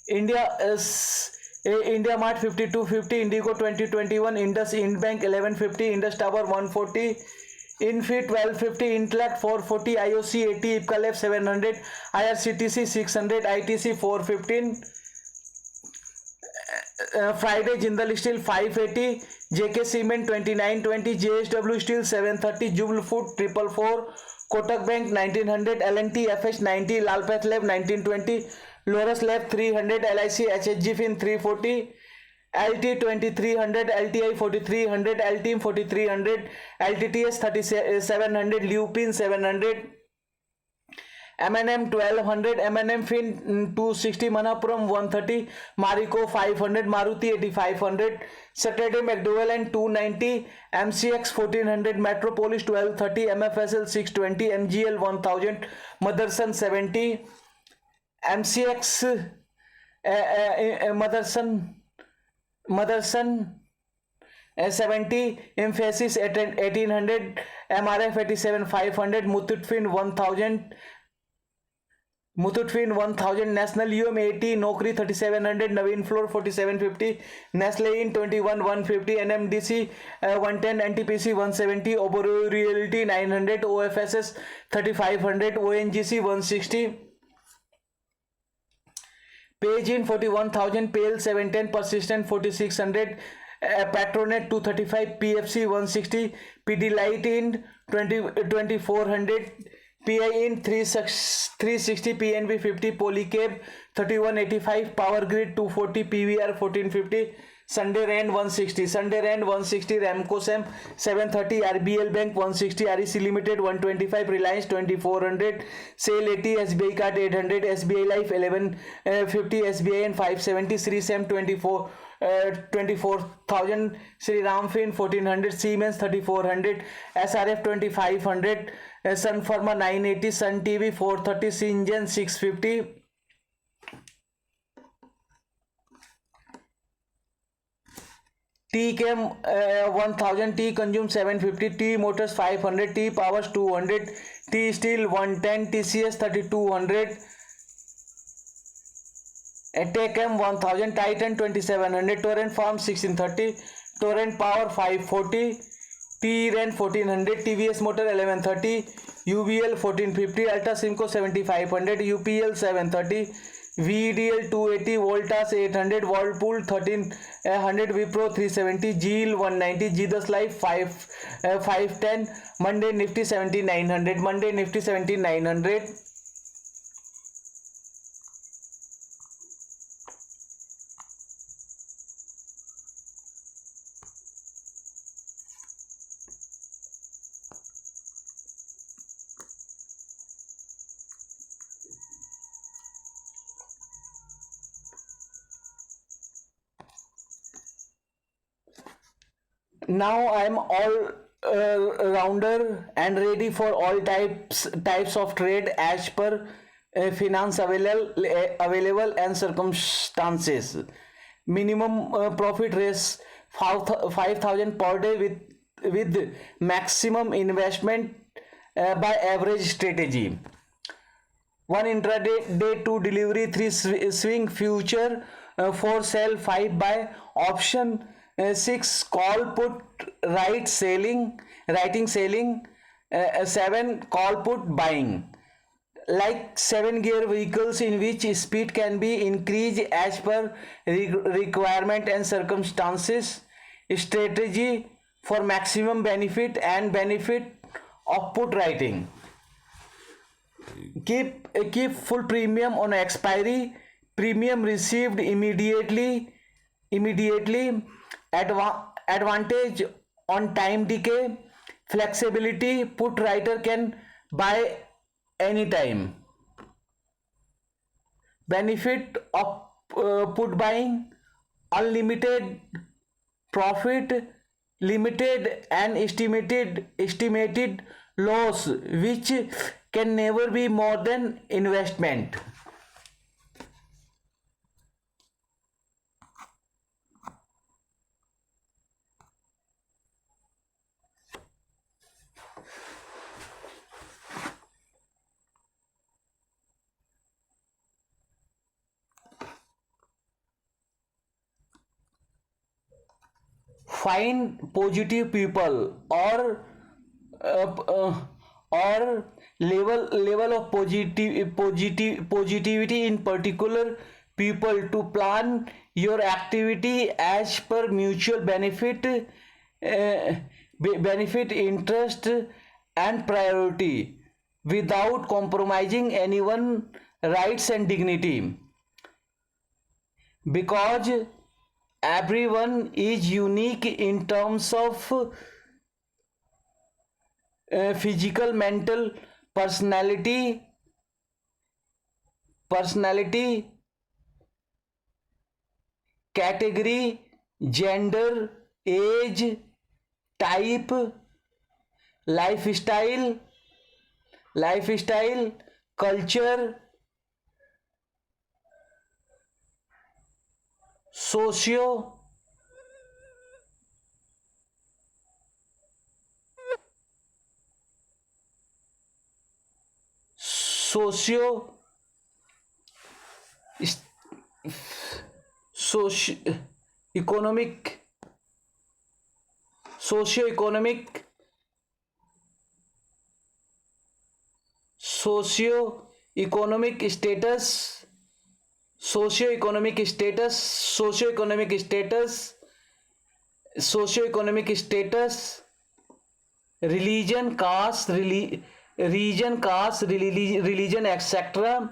India Mart 5250, Indigo 2021, Indus Ind Bank 1150, Indus Tower 140, Infi 1250, Intellect 440, IOC 80, Ipca Lab 700, IRCTC 600, ITC 415, Friday Jindal Steel 580, JK Cement 2920, JSW Steel 730, Jubal Food 444, Kotak Bank 1900, L&T FH 90, Lalpath Lab 1920, Loras Lab 300, LIC HSG Fin 340, LT 2300, LTI 4300, LTM 4300, LTTS 3700, Lupin 700, M&M 1200, M&M Fin 260, Manapuram 130, Marico 500, Maruti 8500, Saturday McDowell and 290, MCX 1400, Metropolis 1230, MFSL 620, MGL 1000, Motherson 70, MCX Motherson 70, Emphasis 1800, MRF 87,500, Muthoot Fin 1000, National UM 80, Naukri 3700, Navin Floor 4750, Nestle in 21,150, NMDC 110, NTPC 170, Oboro Realty 900, OFSS 3500, ONGC 160, Page in 41,000, PL 710, Persistent 4600, Petronet 235, PFC 160, PD Light in 2400, PI in 360, PNB 50, Polycab 3185, Power Grid 240, PVR 1450, Sunday Rand 160, Sunday Rand 160, Ramco Sem 730, RBL Bank 160, REC Limited 125, Reliance 2400, Sale 80, SBI Card 800, SBI Life 1150, SBI and 570, Sri Sem 24,000, Sri Ramfin 1400, Siemens 3400, SRF 2500, Sun Pharma 980, Sun TV 430, Syngene 650, T Chem 1000, T Consume 750, T Motors 500, T Powers 200, T Steel 110, TCS 3200, Techem 1000, Titan 2700, Torrent Farm 1630, Torrent Power 540, T Ren 1400, TVS Motor 1130, UVL 1450, Ultra Simco 7500, UPL 730, VDL 280, Voltas 800, Whirlpool 1300, Wipro 370, GEAL 190, G10 Life 510, Monday Nifty 7900, Monday Nifty 7900. Now I am all rounder and ready for all types of trade as per finance available and circumstances. Minimum profit raise 5,000 per day with maximum investment by average strategy. One intraday day 2 delivery, 3 swing future, 4 sell, 5 buy option, 6 call put writing selling, 7 call put buying. Like 7 gear vehicles in which speed can be increased as per requirement and circumstances. Strategy for maximum benefit and benefit of put writing. Keep full premium on expiry, premium received immediately, advantage on time decay, flexibility, put writer can buy anytime. Benefit of put buying, unlimited profit, limited and estimated loss which can never be more than investment. Find positive people or level of positivity in particular people to plan your activity as per mutual benefit, interest and priority without compromising anyone's rights and dignity, because everyone is unique in terms of physical, mental, personality, category, gender, age, type, lifestyle, culture, socio economic status, religion, caste, religion, etc.,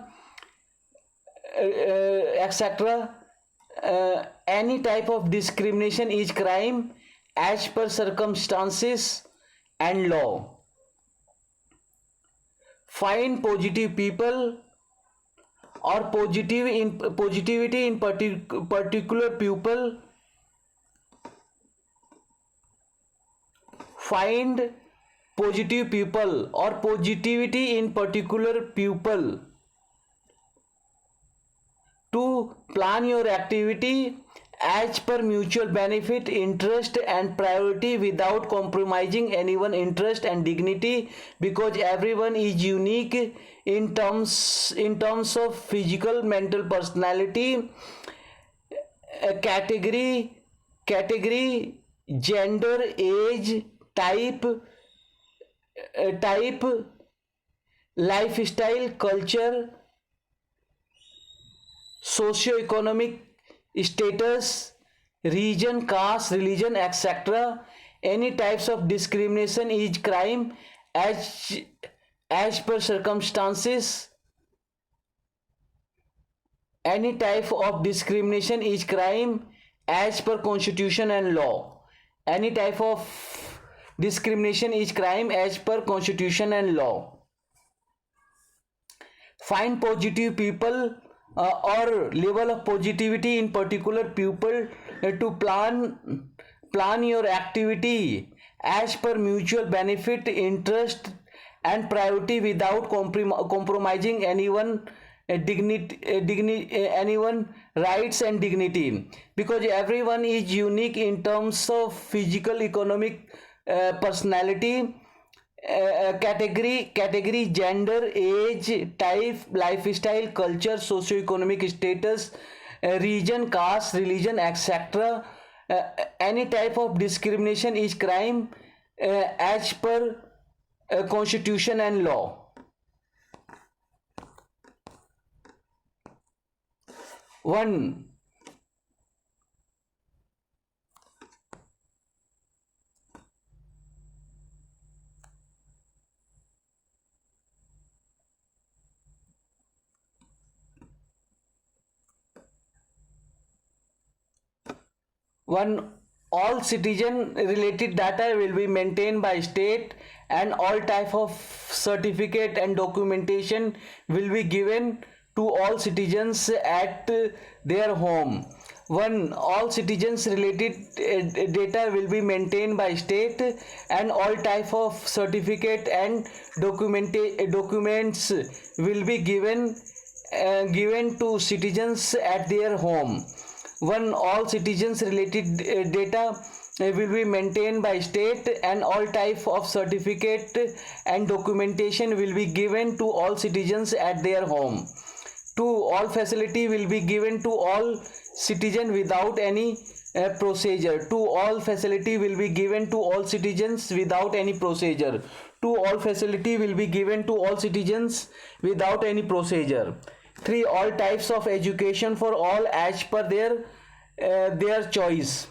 any type of discrimination is crime as per circumstances and law. Find positive people or positivity in particular people. Find positive people or positivity in particular people to plan your activity as per mutual benefit, interest and priority without compromising anyone's interest and dignity, because everyone is unique in terms of physical, mental, personality, category, gender, age, type, lifestyle, culture, socio-economic status, region, caste, religion, etc. Any types of discrimination is crime as per circumstances. Any type of discrimination is crime as per constitution and law. Any type of discrimination is crime as per constitution and law. Find positive people or level of positivity in particular people to plan your activity as per mutual benefit, interest and priority without compromising anyone anyone rights and dignity, because everyone is unique in terms of physical, economic, personality, category, gender, age, type, lifestyle, culture, socio-economic status, region, caste, religion, etc. Any type of discrimination is crime as per constitution and law. 1. All citizen related data will be maintained by state, and all type of certificate and documentation will be given to all citizens at their home. All citizens related data will be maintained by state, and all type of certificate and documents will be given to citizens at their home. All citizens related data will be maintained by state, and all type of certificate and documentation will be given to all citizens at their home. 2. All facility will be given to all citizens without any procedure. All facility will be given to all citizens without any procedure. All facility will be given to all citizens without any procedure. 3. All types of education for all as per their choice.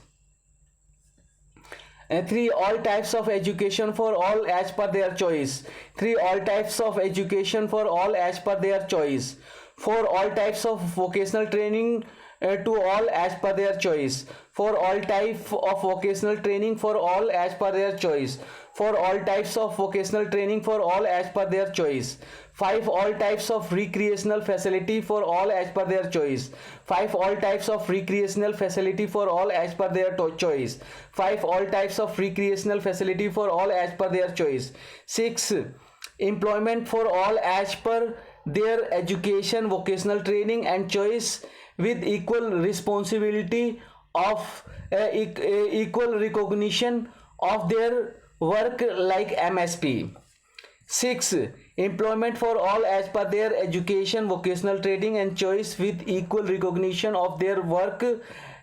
3. All types of education for all as per their choice. 3. All types of education for all as per their choice. 4. All types of vocational training to all as per their choice. 4. All type of vocational training for all as per their choice. 4. All types of vocational training for all as per their choice. 5. All types of recreational facility for all as per their choice. 5. All types of recreational facility for all as per their choice. 5. All types of recreational facility for all as per their choice. 6. Employment for all as per their education, vocational training and choice, with equal responsibility of equal recognition of their work like MSP. 6. Employment for all as per their education, vocational training and choice, with equal recognition of their work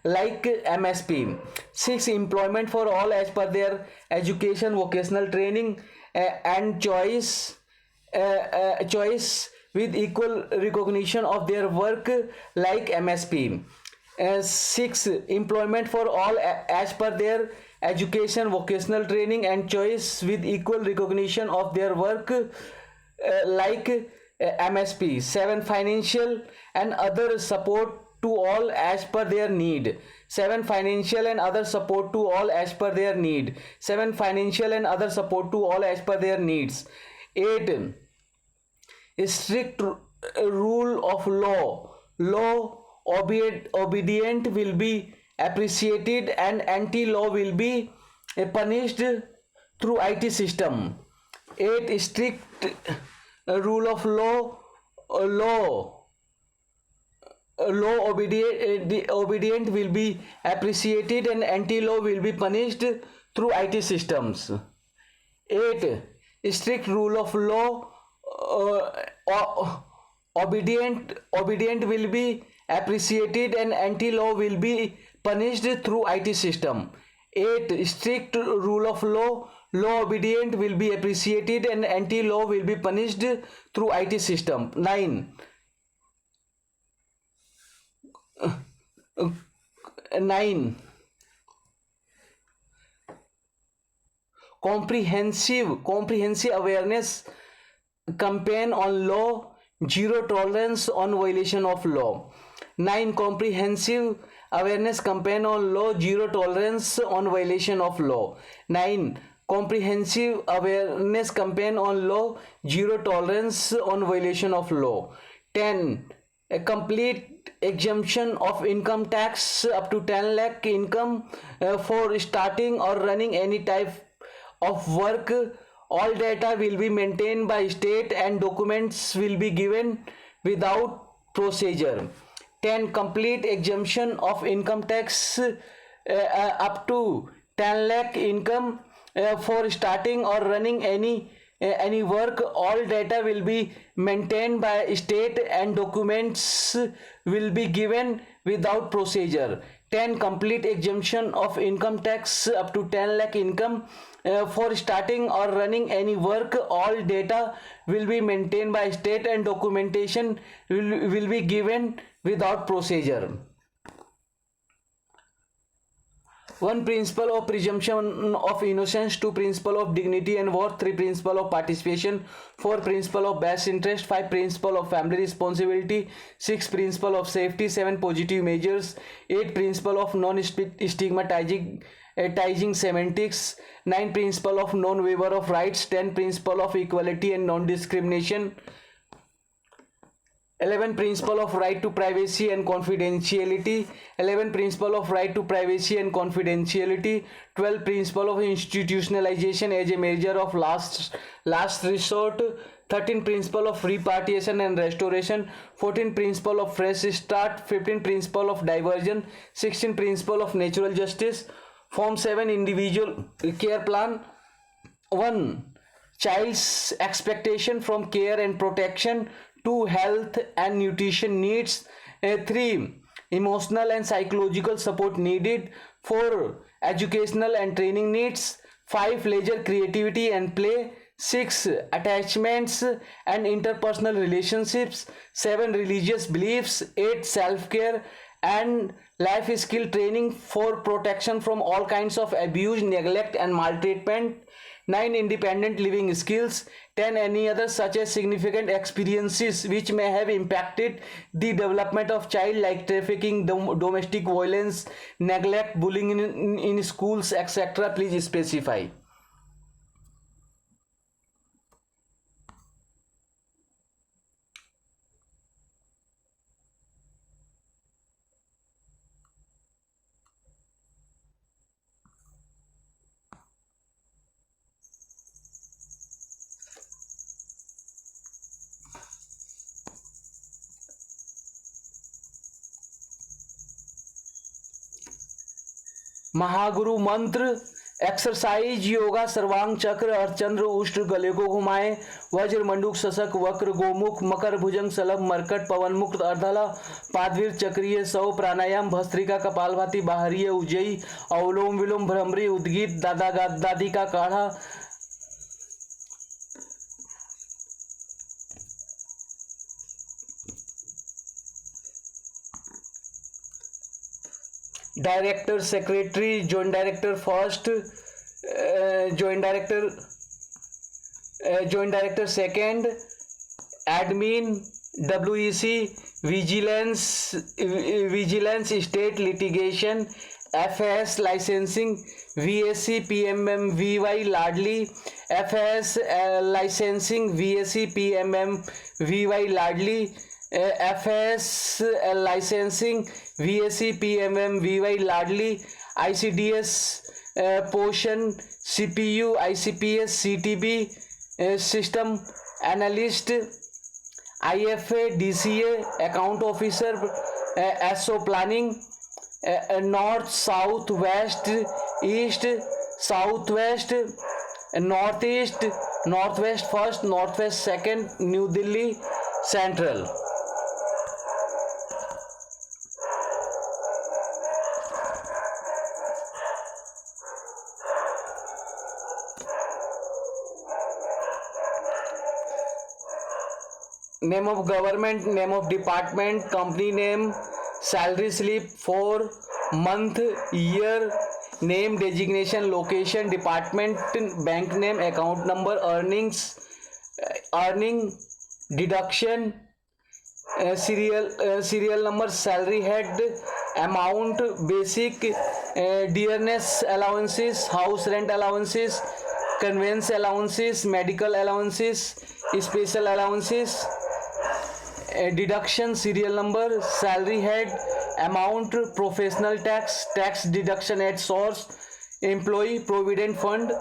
like MSP. 6. Employment for all as per their education, vocational training and choice with equal recognition of their work like MSP. 6. Employment for all as per their education, vocational training and choice, with equal recognition of their work like MSP. 7. Financial and other support to all as per their need. 7. Financial and other support to all as per their need. 7. Financial and other support to all as per their needs. 8. Strict rule of law. Law obedient will be appreciated and anti-law will be punished through IT system. 8. Strict rule of law. Law obedient will be appreciated and anti-law will be punished through IT systems. 8. Strict rule of law. Obedient will be appreciated and anti-law will be punished through IT system. 8. Strict rule of law. Law obedient will be appreciated and anti-law will be punished through IT system. 9. 9. Comprehensive awareness campaign on law. Zero tolerance on violation of law. 9. Comprehensive awareness campaign on law. Zero tolerance on violation of law. 9. Comprehensive awareness campaign on law. Zero tolerance on violation of law. 10. A complete exemption of income tax up to 10 lakh income for starting or running any type of work. All data will be maintained by state and documents will be given without procedure. 10. Complete exemption of income tax up to 10 lakh income for starting or running any work. All data will be maintained by state and documents will be given without procedure. 10. Complete exemption of income tax up to 10 lakh income for starting or running any work. All data will be maintained by state and documentation will be given without procedure. 1. Principle of presumption of innocence. 2. Principle of dignity and worth. 3. Principle of participation. 4. Principle of best interest. 5. Principle of family responsibility. 6. Principle of safety. 7. Positive measures. 8. Principle of non-stigmatizing semantics. 9. Principle of non-waiver of rights. 10. Principle of equality and non-discrimination. 11. Principle of right to privacy and confidentiality. 11. Principle of right to privacy and confidentiality. 12. Principle of institutionalization as a measure of last resort. 13. Principle of repatriation and restoration. 14. Principle of fresh start. 15. Principle of diversion. 16. Principle of natural justice. Form 7. Individual care plan. 1. Child's expectation from care and protection. 2. Health and nutrition needs. 3. Emotional and psychological support needed. 4. Educational and training needs. 5. Leisure, creativity and play. 6. Attachments and interpersonal relationships. 7. Religious beliefs. 8. Self-care and life skill training for protection from all kinds of abuse, neglect and maltreatment. 9. Independent living skills. 10. Any other such as significant experiences which may have impacted the development of child, like trafficking, domestic violence, neglect, bullying in schools, etc. Please specify. Mahaguru मंत्र exercise yoga सर्वांग चक्र अर्धचंद्र उष्ट्र गले को घुमाए वज्र मंडूक शशक वक्र गोमुख मकर भुजंग सलभ मरकट पवन मुक्त अर्धला पादवीर चक्रीय सौ प्राणायाम भस्त्रिका कपालभाति बाहरीय उज्जयी अवलोम विलोम भ्रमरी उद्गीत दादा दादी का काढ़ा director secretary joint director first joint director second admin WEC, Vigilance State Litigation, FAS Licensing, VSC PMMVY Ladli, FAS Licensing, VSC PMMVY Ladli, FAS Licensing, VSC PMMVY Ladli, ICDS Portion, CPU, ICPS, CTB System Analyst, IFA, DCA, Account Officer, SO Planning, North, South, West, East, Southwest, Northeast, Northwest First, Northwest Second, New Delhi, Central. Name of government, name of department, company name, salary slip for month, year, name, designation, location, department, bank name, account number, earnings, earning, deduction, serial number, salary head, amount, basic, dearness allowances, house rent allowances, conveyance allowances, medical allowances, special allowances, deduction, serial number, salary head, amount, professional tax, tax deduction at source, employee provident fund,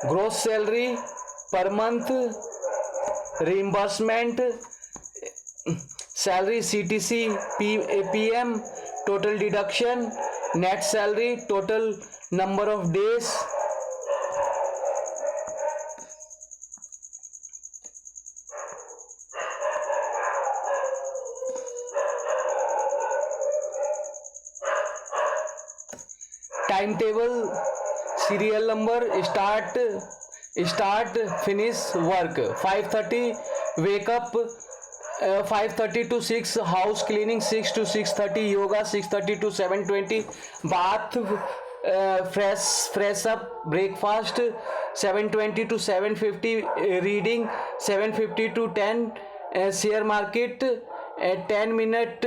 gross salary per month, reimbursement, salary CTC PM, total deduction, net salary, total number of days, timetable, serial number, start, finish work, 5:30 wake up, 5:30 to 6 house cleaning, 6 to 6:30 yoga, 6:30 to 7:20 bath, fresh up, breakfast, 7:20 to 7:50 reading, 7:50 to 10 share market, 10-minute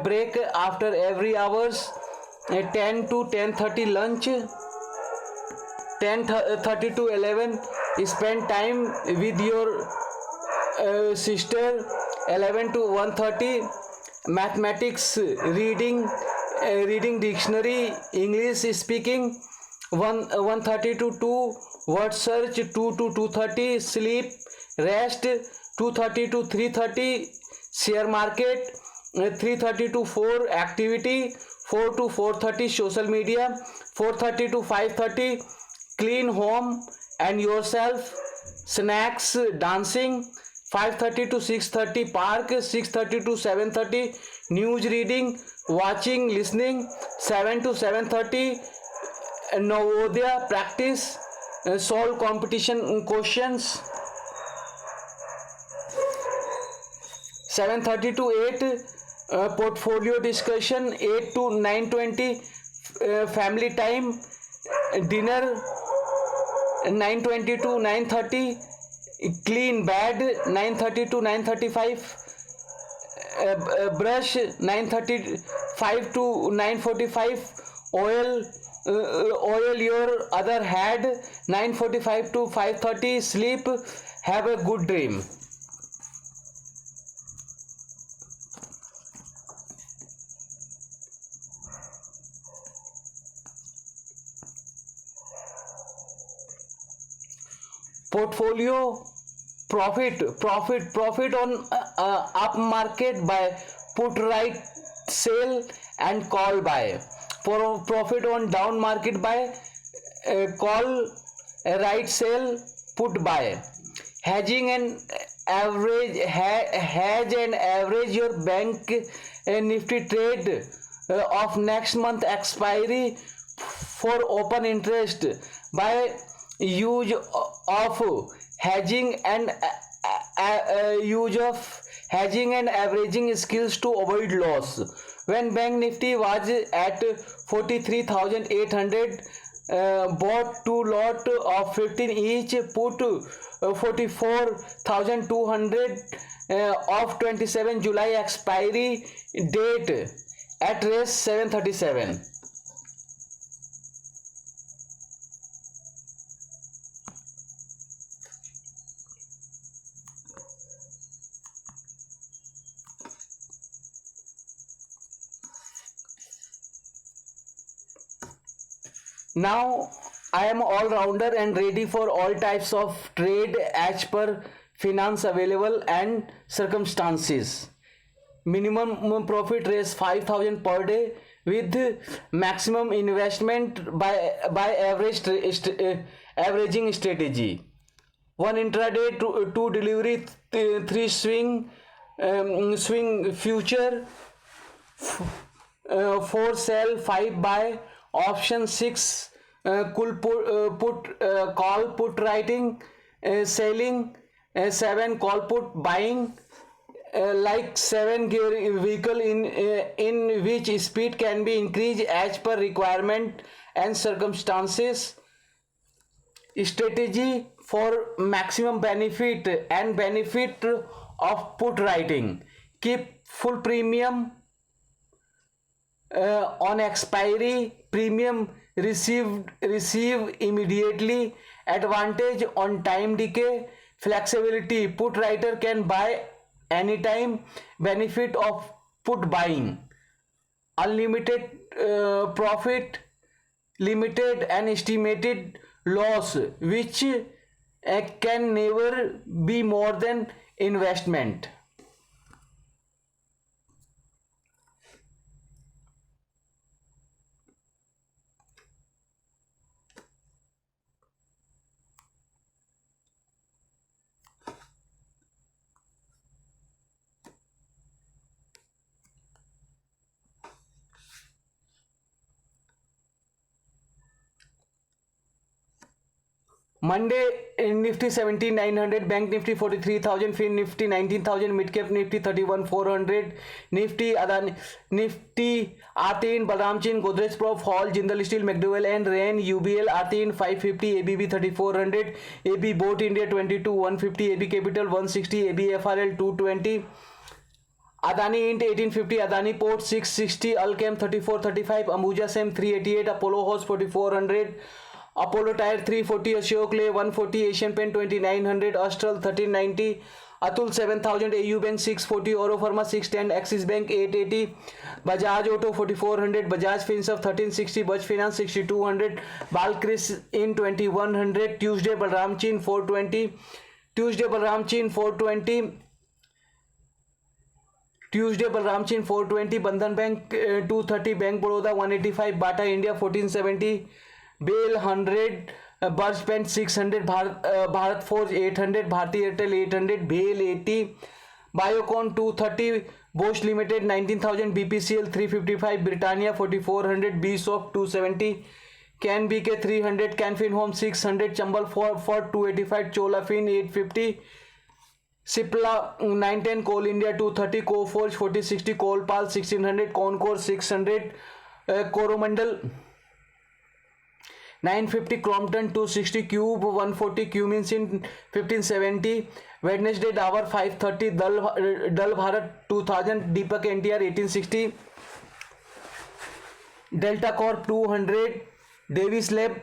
break after every hours, 10 to 10:30 lunch, 10:30 to 11 spend time with your sister, 11 to 1:30 mathematics, reading dictionary, English speaking, 1:30 to 2 word search, 2 to 2:30 sleep, rest, 2:30 to 3:30 share market, 3:30 to 4 activity, 4 to 4:30 social media, 4:30 to 5:30 clean home and yourself, snacks, dancing, 5:30 to 6:30 park, 6:30 to 7:30 news reading, watching, listening, 7 to 7:30 Navodaya practice, solve competition questions, 7:30 to 8 portfolio discussion, 8 to 9:20 family time, dinner, 9:20 to 9:30 clean bed, 9:30 to 9:35 brush, 9:35 to 9:45 oil your other head, 9:45 to 5:30 sleep, have a good dream. Portfolio profit on up market by put right sell and call buy, profit on down market by call right sell put buy, hedging and average hedge and average your bank nifty trade of next month expiry for open interest by use of hedging and averaging skills to avoid loss. When bank nifty was at 43,800, bought 2 lot of 15 each, put 44,200 of 27 July expiry date at race 737. Now I am all rounder and ready for all types of trade as per finance available and circumstances. Minimum profit raise 5,000 per day with maximum investment by averaging strategy. One intraday, two delivery, three swing future, four sell, five buy, option six call put writing, selling, seven call put buying, like seven gear vehicle in which speed can be increased as per requirement and circumstances. Strategy for maximum benefit and benefit of put writing. Keep full premium on expiry, premium receive immediately, advantage on time decay, flexibility, put writer can buy anytime, benefit of put buying, unlimited profit, limited and estimated loss which can never be more than investment. Monday Nifty 17,900, Bank Nifty 43,000, Fin Nifty 19,000, Mid Cap Nifty 31,400, Nifty Adani Nifty Artin, Balram Chin, Godrej Prop, Hall, Jindal Steel, McDowell and Rain, UBL Artin 550, ABB 3400, AB Boat India 22,150, AB Capital 160, AB FRL 220. Adani Int 1850, Adani Port 660, Alchem 3435, Ambuja Sem 388, Apollo House 4400, Apollo Tire 340, Ashok Ley 140, Asian Paint 2900, Astral 1390, Atul 7000, AU Bank 640, Oro Pharma 610, Axis Bank 880, Bajaj Auto 4400, Bajaj Finserv 1360, Bajaj Finance 6200, Balkris in 2100, Tuesday Balram Chin 420, Tuesday Balram Chin 420, Tuesday Balram Chin 420, Bandhan Bank 230, Bank Baroda 185, Bata India 1470, Bail 100, Burst Pen 600, Bharat Forge 800, Bharti Airtel 800, Bail 80, Biocon 230, Bosch Limited 19,000, BPCL 355, Britannia 4400, BSOF 270, Can BK 300, Canfin Home 600, Chambal for 285, Cholafin 850, Cipla 910, Coal India 230, Coforge 4060, Coalpal 1600, Concord 600, Coromandel 950, Crompton 260, Cube 140, Cummins in 1570, Wednesday Dower 530, Dal Bharat 2000, Deepak NTR 1860, Delta Corp 200, Davis Lab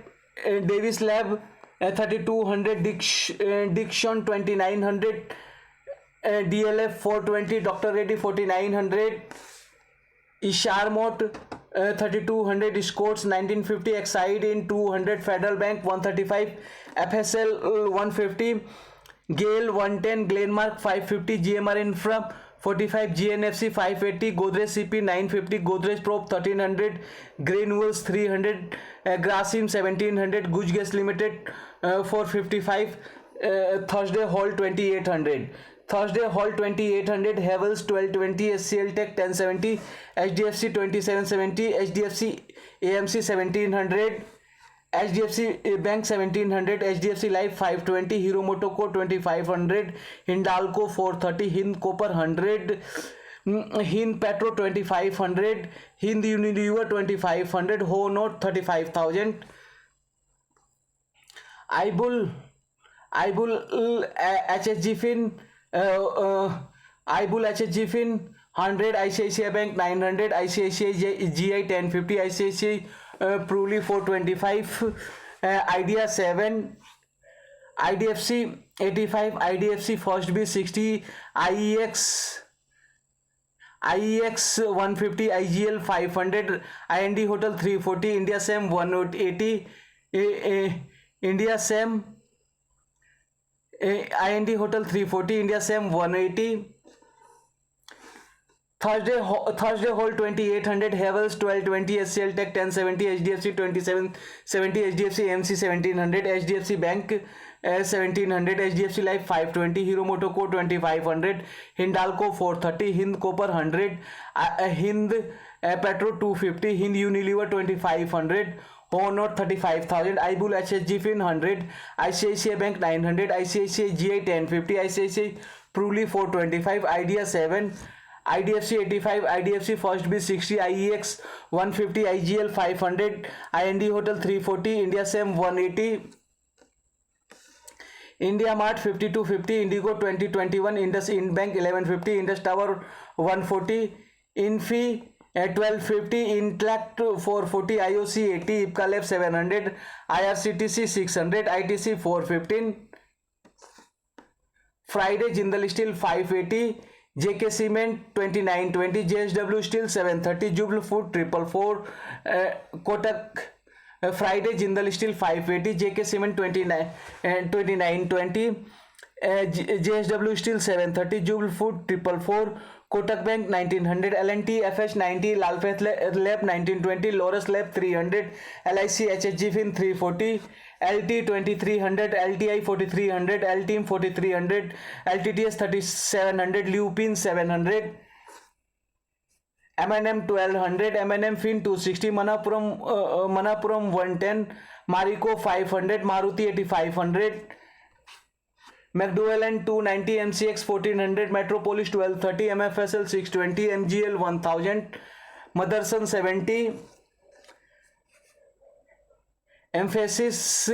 3200, Dixon 2900, DLF 420, Dr. Reddy 4900, Isharmot 3200, Scots 1950, Exide in 200, Federal Bank 135, FSL 150, Gale 110, Glenmark 550, GMR Infra 45, GNFC 580, Godrej CP 950, Godrej Prop 1300, Granules 300, Grasim 1700, Guj Gas Limited 455, Thursday Hall 2800. Thursday Hall 2800, Havels 1220, SCL Tech 1070, HDFC 2770, HDFC AMC 1700, HDFC Bank 1700, HDFC Life 520, Hero Motoko 2500, Hindalco 430, Hind Copper 100, Hind Petro 2500, Hind Unilever 2500, Ho Note 35,000, Ibul HSG Fin, Ibul HSG Fin 100, ICICI Bank 900, ICICI GI 1050, ICICI Pruli 425, Idea 7, IDFC 85, IDFC First B 60, IEX 150, IGL 500, IND Hotel 340, India SEM 180, India SEM IND Hotel 340, India SEM 180. Thursday hold 2800, Havels 1220, SCL Tech 1070, HDFC 2770, HDFC AMC 1700, HDFC Bank 1700, HDFC Life 520, Hero Motoco 2500, Hindalco 430, Hind Copper 100, Hind Petro 250, Hind Unilever 2500, Honor 35,000, Ibul HSG Fin 100, ICICI Bank 900, ICICI GI 1050, ICICI Pruli 425, Idea 7, IDFC 85, IDFC First B 60, IEX 150, IGL 500, IND Hotel 340, India SEM 180, India Mart 5250, Indigo 2021, Indus Ind Bank 1150, Indus Tower 140, Infi 1250, Intellect 440, IOC 80, Ipca Lab 700, IRCTC 600, ITC 415, Friday Jindal Steel 580, JK Cement 2920, JSW Steel 730, Jubal Food 444, Kotak Friday Jindal Steel 580, JK Cement 2920, JSW Steel 730, Jubal Food 444, Kotak Bank 1900, L&T FH 90, Lalfaith Lab 1920, Laurus Lab 300, LIC HSG Fin 340, LT 2300, LTI 4300, LTEAM 4300, LTTS 3700, Lupin 700, M&M 1200, M&M Fin 260, Manapuram 110, Marico 500, Maruti 8500, McDowell 290, MCX 1400, Metropolis 1230, MFSL 620, MGL 1000, Motherson 70, Emphasis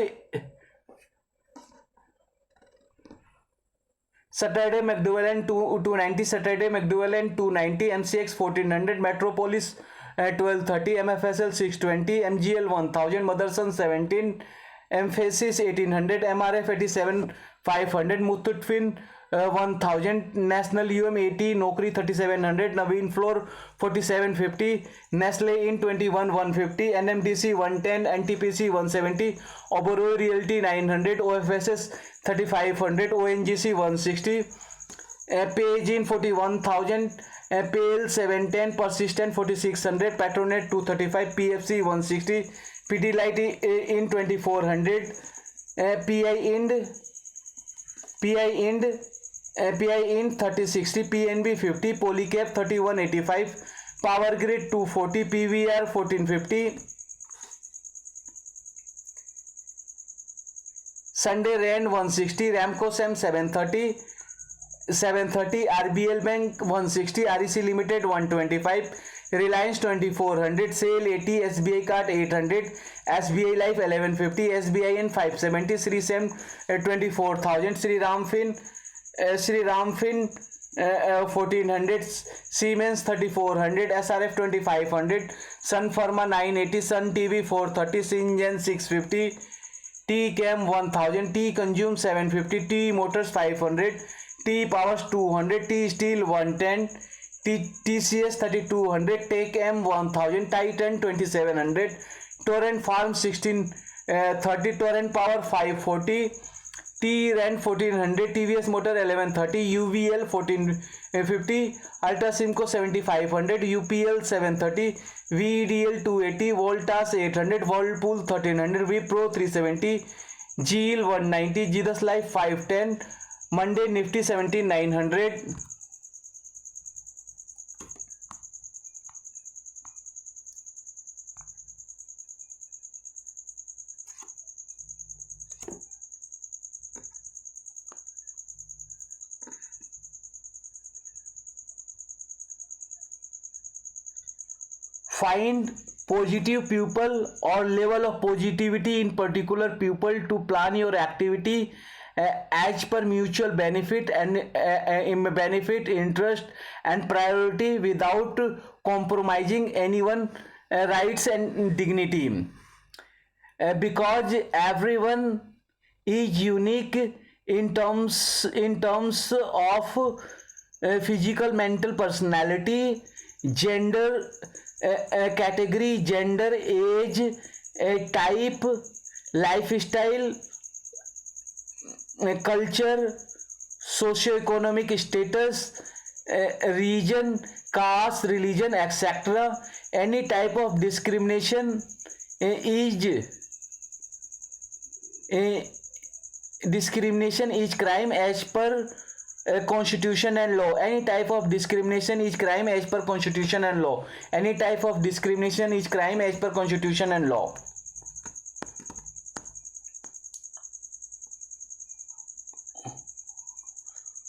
Saturday McDowell 290, Saturday McDowell 290, MCX 1400, Metropolis 1230, MFSL 620, MGL 1000, Motherson 17, Emphasis 1800, MRF 87 500, Muthoot Fin 1000, National UM 80, Naukri 3700, Naveen Floor 4750, Nestle in 21 150, NMDC 110, NTPC 170, Oberoi Realty 900, OFSS 3500, ONGC 160, Page in 41,000, PL 710, Persistent 4600, Patronet 235, PFC 160, Pidilite in 2400, PI Ind 3060, PNB 50, Polycab 3185, Power Grid 240, PVR 1450, Sunday Rand 160, Ramco Sam 730, RBL Bank 160, REC Limited 125, Reliance 2400, Sale 80, SBI Card 800, SBI Life 1150, SBIN 570, Sri Sem 24,000, Sri Ram Fin 1400, Siemens 3400, SRF 2500, Sun Pharma 980, Sun TV 430, Syngene 650, T Cam 1000, T Consume 750, T Motors 500, T Powers 200, T Steel 110, TCS 3200, Take M 1000, Titan 2700, Torrent Farm 1630, Torrent Power 540, T Rent 1400, TVS Motor 1130, UVL 1450, Ultra Simco 7500, UPL 730, VDL 280, Voltas 800, Whirlpool 1300, Wipro 370, GEL 190, Jesus Life 510, Monday Nifty 17900. Find positive people or level of positivity in particular people to plan your activity as per mutual benefit and benefit, interest, and priority without compromising anyone rights and dignity. Because everyone is unique in terms of physical, mental, personality, gender, category, gender, age, type, lifestyle, culture, socio-economic status, region, caste, religion, etc. Any type of discrimination is crime as per constitution and law. Any type of discrimination is crime as per constitution and law. Any type of discrimination is crime as per constitution and law.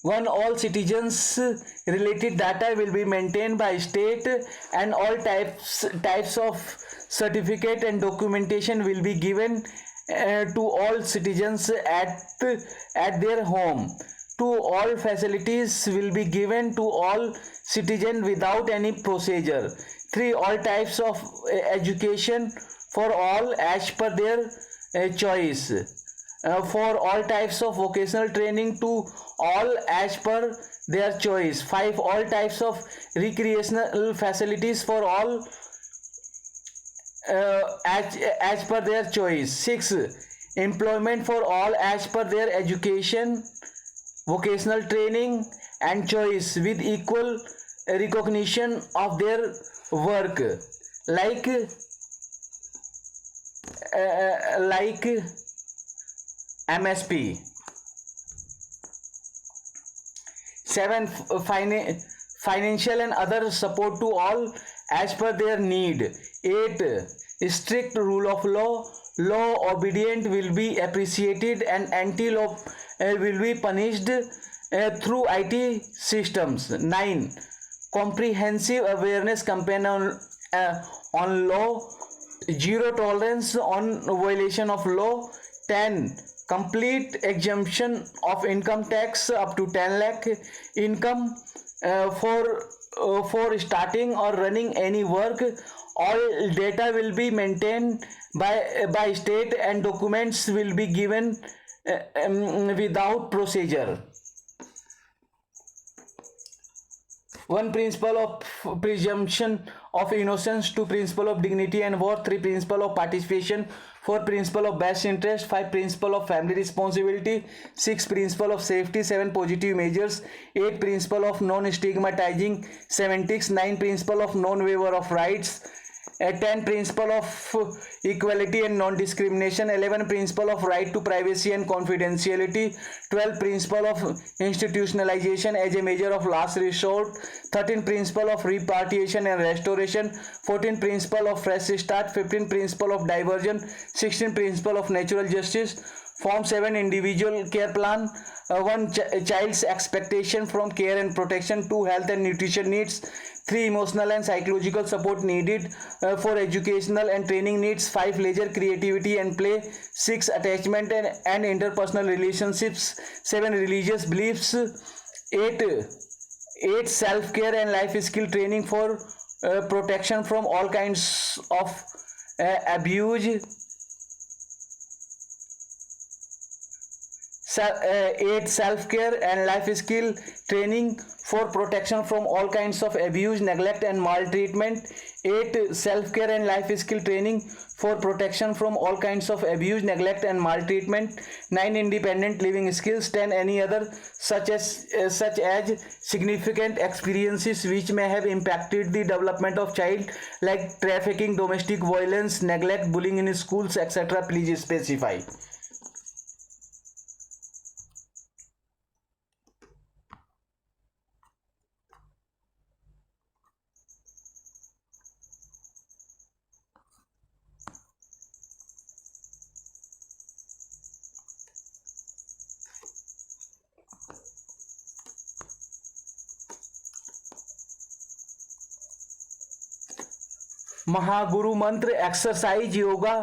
One, all citizens related data will be maintained by state, and all types of certificate and documentation will be given to all citizens at their home. Two, all facilities will be given to all citizens without any procedure. Three, all types of education for all as per their choice. For all types of vocational training to all as per their choice. 5, all types of recreational facilities for all as per their choice. 6, employment for all as per their education, vocational training, and choice with equal recognition of their work, like MSP. 7, financial and other support to all as per their need. 8, strict rule of law. Law obedient will be appreciated and anti-law will be punished through IT systems. 9, comprehensive awareness campaign on law. 0 tolerance on violation of law. 10, complete exemption of income tax up to 10 lakh income for starting or running any work. All data will be maintained by state and documents will be given without procedure. 1, principle of presumption of innocence. 2, principle of dignity and worth. 3, principle of participation. 4, principle of best interest. 5, principle of family responsibility. 6, principle of safety. 7, positive measures. 8, principle of non-stigmatizing semantics. 9, principle of non-waiver of rights. 10, principle of equality and non-discrimination. 11, principle of right to privacy and confidentiality. 12, principle of institutionalization as a measure of last resort. 13, principle of repatriation and restoration. 14, principle of fresh start. 15, principle of diversion. 16, principle of natural justice. Form 7, individual care plan. 1, child's expectation from care and protection. 2, health and nutrition needs. 3, emotional and psychological support needed for educational and training needs. 5, leisure, creativity and play. 6, attachment and interpersonal relationships. 7, religious beliefs. 8, self-care and life skill training for protection from all kinds of abuse. 8, self-care and life skill training for protection from all kinds of abuse, neglect and maltreatment. 8, self-care and life skill training for protection from all kinds of abuse, neglect and maltreatment. 9, independent living skills. 10, any other such as significant experiences which may have impacted the development of child, like trafficking, domestic violence, neglect, bullying in schools, etc. Please specify. Mahaguru मंत्र exercise yoga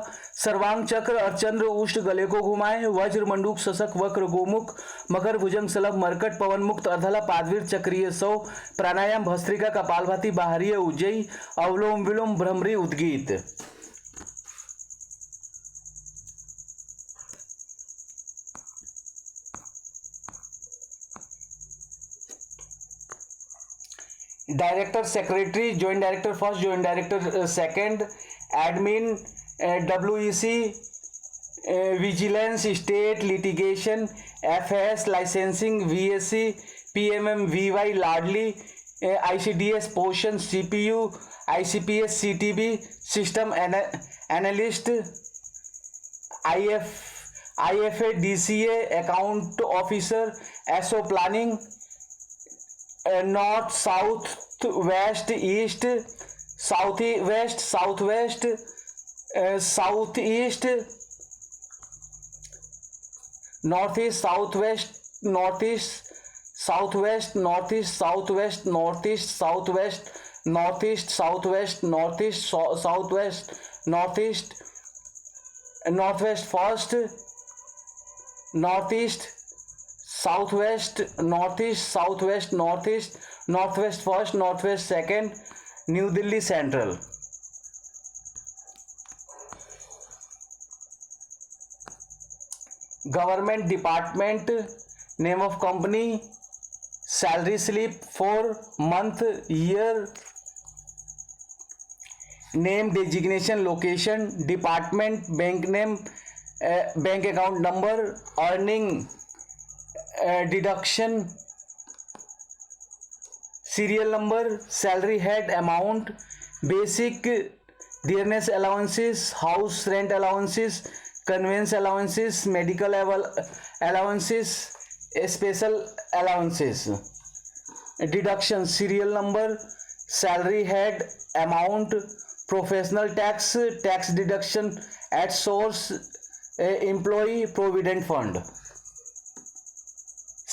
सर्वांग चक्र अर्चंद्र उष्ट गले को घुमाए, वज्र मंडूक शशक वक्र गोमुख मकर भुजंग सलभ मरकट पवन मुक्त अर्धला पादवीर चक्रीय सौ प्राणायाम भस्त्रिका कपालभाति बाहरीय उज्जयी अवलोम विलोम भ्रमरी उद्गीत। Director secretary, joint director first, joint director second, admin WEC, vigilance, state litigation, FS licensing, VSC, PMMVY लाडली, ICDS पोषण, CPU, ICPS CTB, system analyst, IFA DCA account officer, SO planning, north south west east south west south west south east north east south west north east south west north east south west north east south west north east south west north east south west north east north west first north east south west north east south west north east north west first north west second, new Delhi central. Government department, name of company, salary slip for month year, name designation location department bank name bank account number, earning deduction, serial number, salary head amount, basic dearness allowances, house rent allowances, conveyance allowances, medical allowances, special allowances, deduction, serial number, salary head amount, professional tax, tax deduction at source, employee provident fund,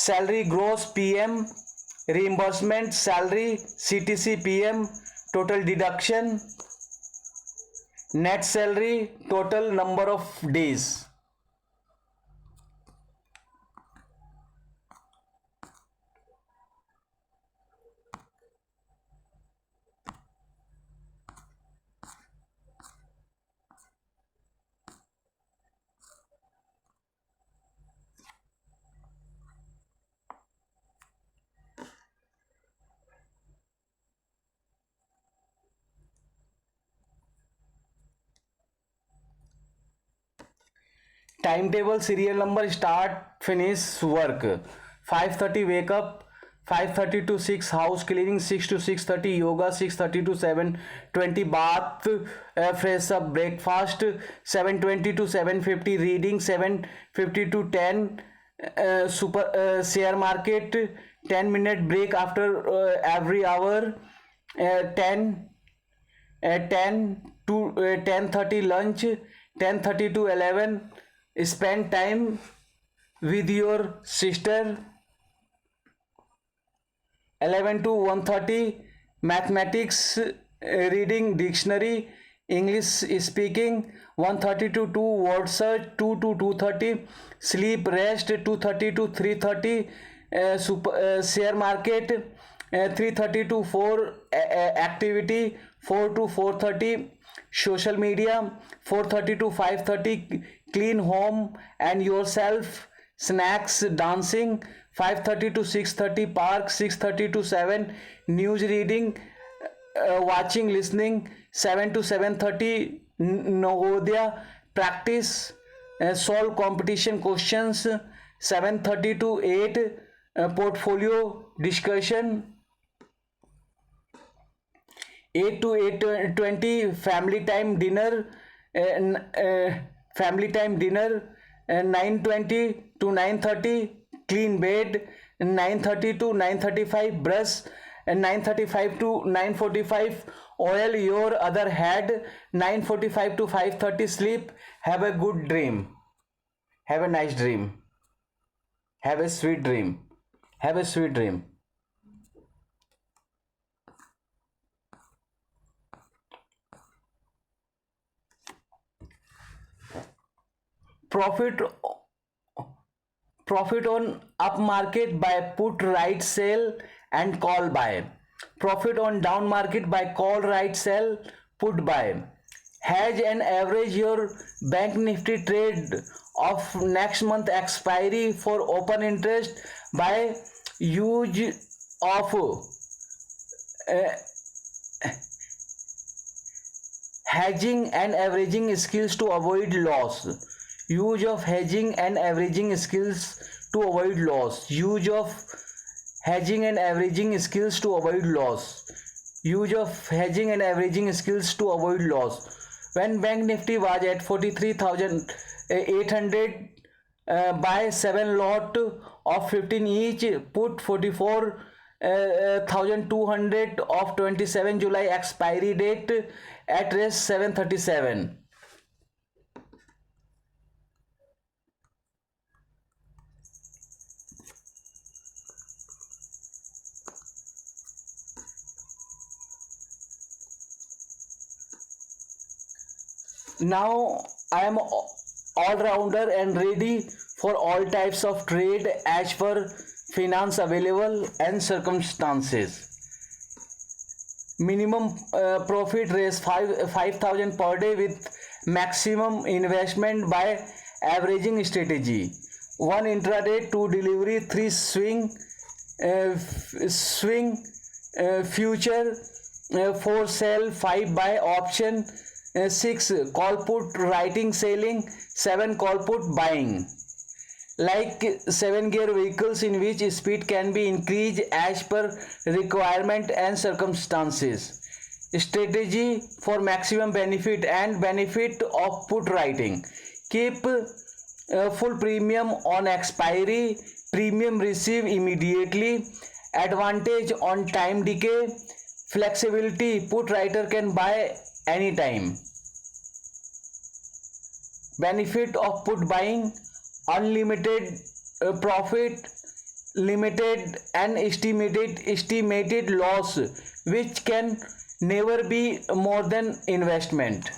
salary gross PM, reimbursement salary CTC PM, total deduction, net salary, total number of days। Time table, serial number, start finish work, 5:30 wake up, 5:30 to 6 house cleaning, 6 to 6:30 yoga, 6:30 to 7:20 bath fresh up breakfast, 7:20 to 7:50 reading, 7:50 to 10 super share market, 10 minute break after every hour, 10 to 10:30 lunch, 10:30 to 11 spend time with your sister, 11 to 1:30 mathematics, reading dictionary, English speaking, 1:30 to 2 word search, 2 to 2:30 sleep rest, 2:30 to 3:30 share market, 3:30 to 4 activity, 4 to 4:30 social media, 4:30 to 5:30 clean home and yourself, snacks, dancing, 5:30 to 6:30 park, 6:30 to 7 news reading, watching, listening, 7 to 7:30 Navodaya practice, solve competition questions, 7:30 to 8 portfolio discussion, 8 to 8:20 family time dinner, family time dinner, 9:20 to 9:30 clean bed, 9:30 to 9:35 brush, 9:35 to 9:45 oil your other head, 9:45 to 5:30 sleep, have a good dream, have a nice dream, have a sweet dream, have a sweet dream। profit profit on up market by put, write, sell and call buy, profit on down market by call, write, sell, put, buy. Hedge and average your bank nifty trade of next month expiry for open interest by use of hedging and averaging skills to avoid loss. Use of hedging and averaging skills to avoid loss. Use of hedging and averaging skills to avoid loss. Use of hedging and averaging skills to avoid loss. When Bank Nifty was at 43,800, buy 7 lot of 15 each, put 44,200 of 27 July expiry date at rest 737. Now I am all-rounder and ready for all types of trade as per finance available and circumstances. Minimum profit raise 5,000 per day with maximum investment by averaging strategy. 1 intraday, 2 delivery, 3 future, 4 sell, 5 buy option, 6 call put, writing, selling, 7 call put, buying. Like 7 gear vehicles in which speed can be increased as per requirement and circumstances. Strategy for maximum benefit and benefit of put writing. Keep full premium on expiry, premium receive immediately, advantage on time decay, flexibility, put writer can buy anytime. Benefit of put buying, unlimited profit, limited and estimated loss which can never be more than investment.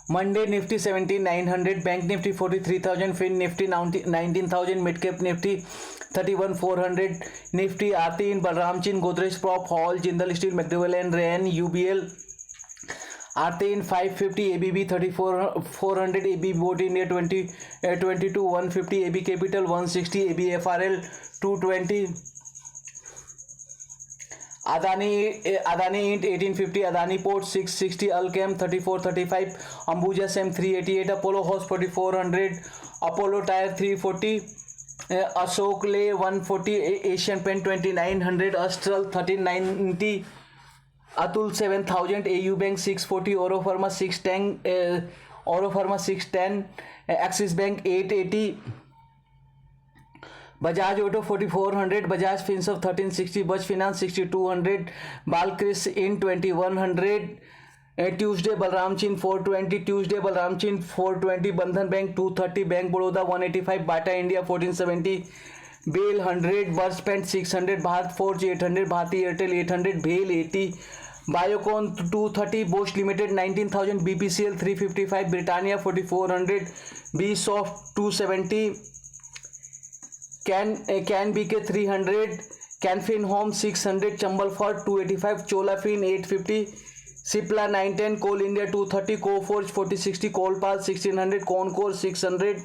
Monday Nifty 17,900, Bank Nifty 43,000, Fin Nifty 19,000, Mid Cap Nifty 31,400, Nifty Aarti in Balram Chin, Godrej Prop, Hall, Jindal Steel, McDowell and Rain, UBL Aarti in 550, ABB 34,400, AB Boat India 22 150, AB Capital 160, AB FRL 220, Adani Int 1850, Adani Port 660, Alchem 3435, Ambuja Sem 388, Apollo House 4400, Apollo Tire 340, Ashok Ley 140, Asian Pen 2900, Astral 1390, Atul 7000, AU Bank 640, Oro Pharma 610, Axis Bank 880, Bajaj Auto 4400, Bajaj Finserv 1360, Bajaj Finance 6200, Balkris in 2100, Tuesday Balram Chin 420, Tuesday Balram Chin 420, Bandhan Bank 230, Bank Baroda 185, Bata India 1470, Bail 100, Burspent 600, Bharat Forge 800, Bharti Airtel 800, Bail 80, Biocon 230, Bosch Limited 19,000, BPCL 355, Britannia 4400, Bsoft 270, Can BK 300, Canfin Home 600, Chambal Fort 285, Cholafin 850, Cipla 910, Coal India 230, Coforge 4060, Coalpal 1600, Concore 600,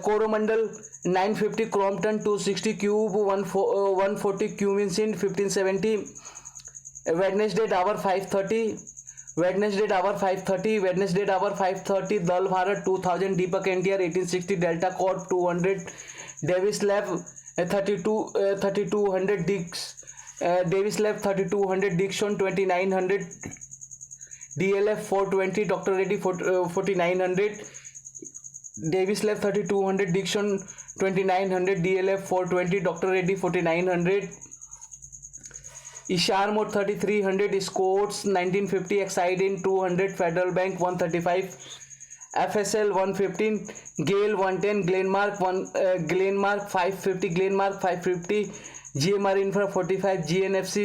Coromandel 950, Crompton 260, Cube 140, Cumin Sin 1570, Wednesday Dower 530, Wednesday hour 5:30, Wednesday hour 5:30, Dal Bharat 2000, Deepak NTR 1860, Delta Corp 200, Davis Lab 3200, Davis Lab 3200, Dixon 2900, DLF 420, Dr. Reddy 4900, Davis Lab 3200, Dixon 2900, DLF 420, Dr. Reddy 4900, Ishar Mode 3300, Scots 1950, Exide 200, Federal Bank 135, FSL 115, Gale 110, Glenmark 550, Glenmark 550, GMR Infra 45, GNFC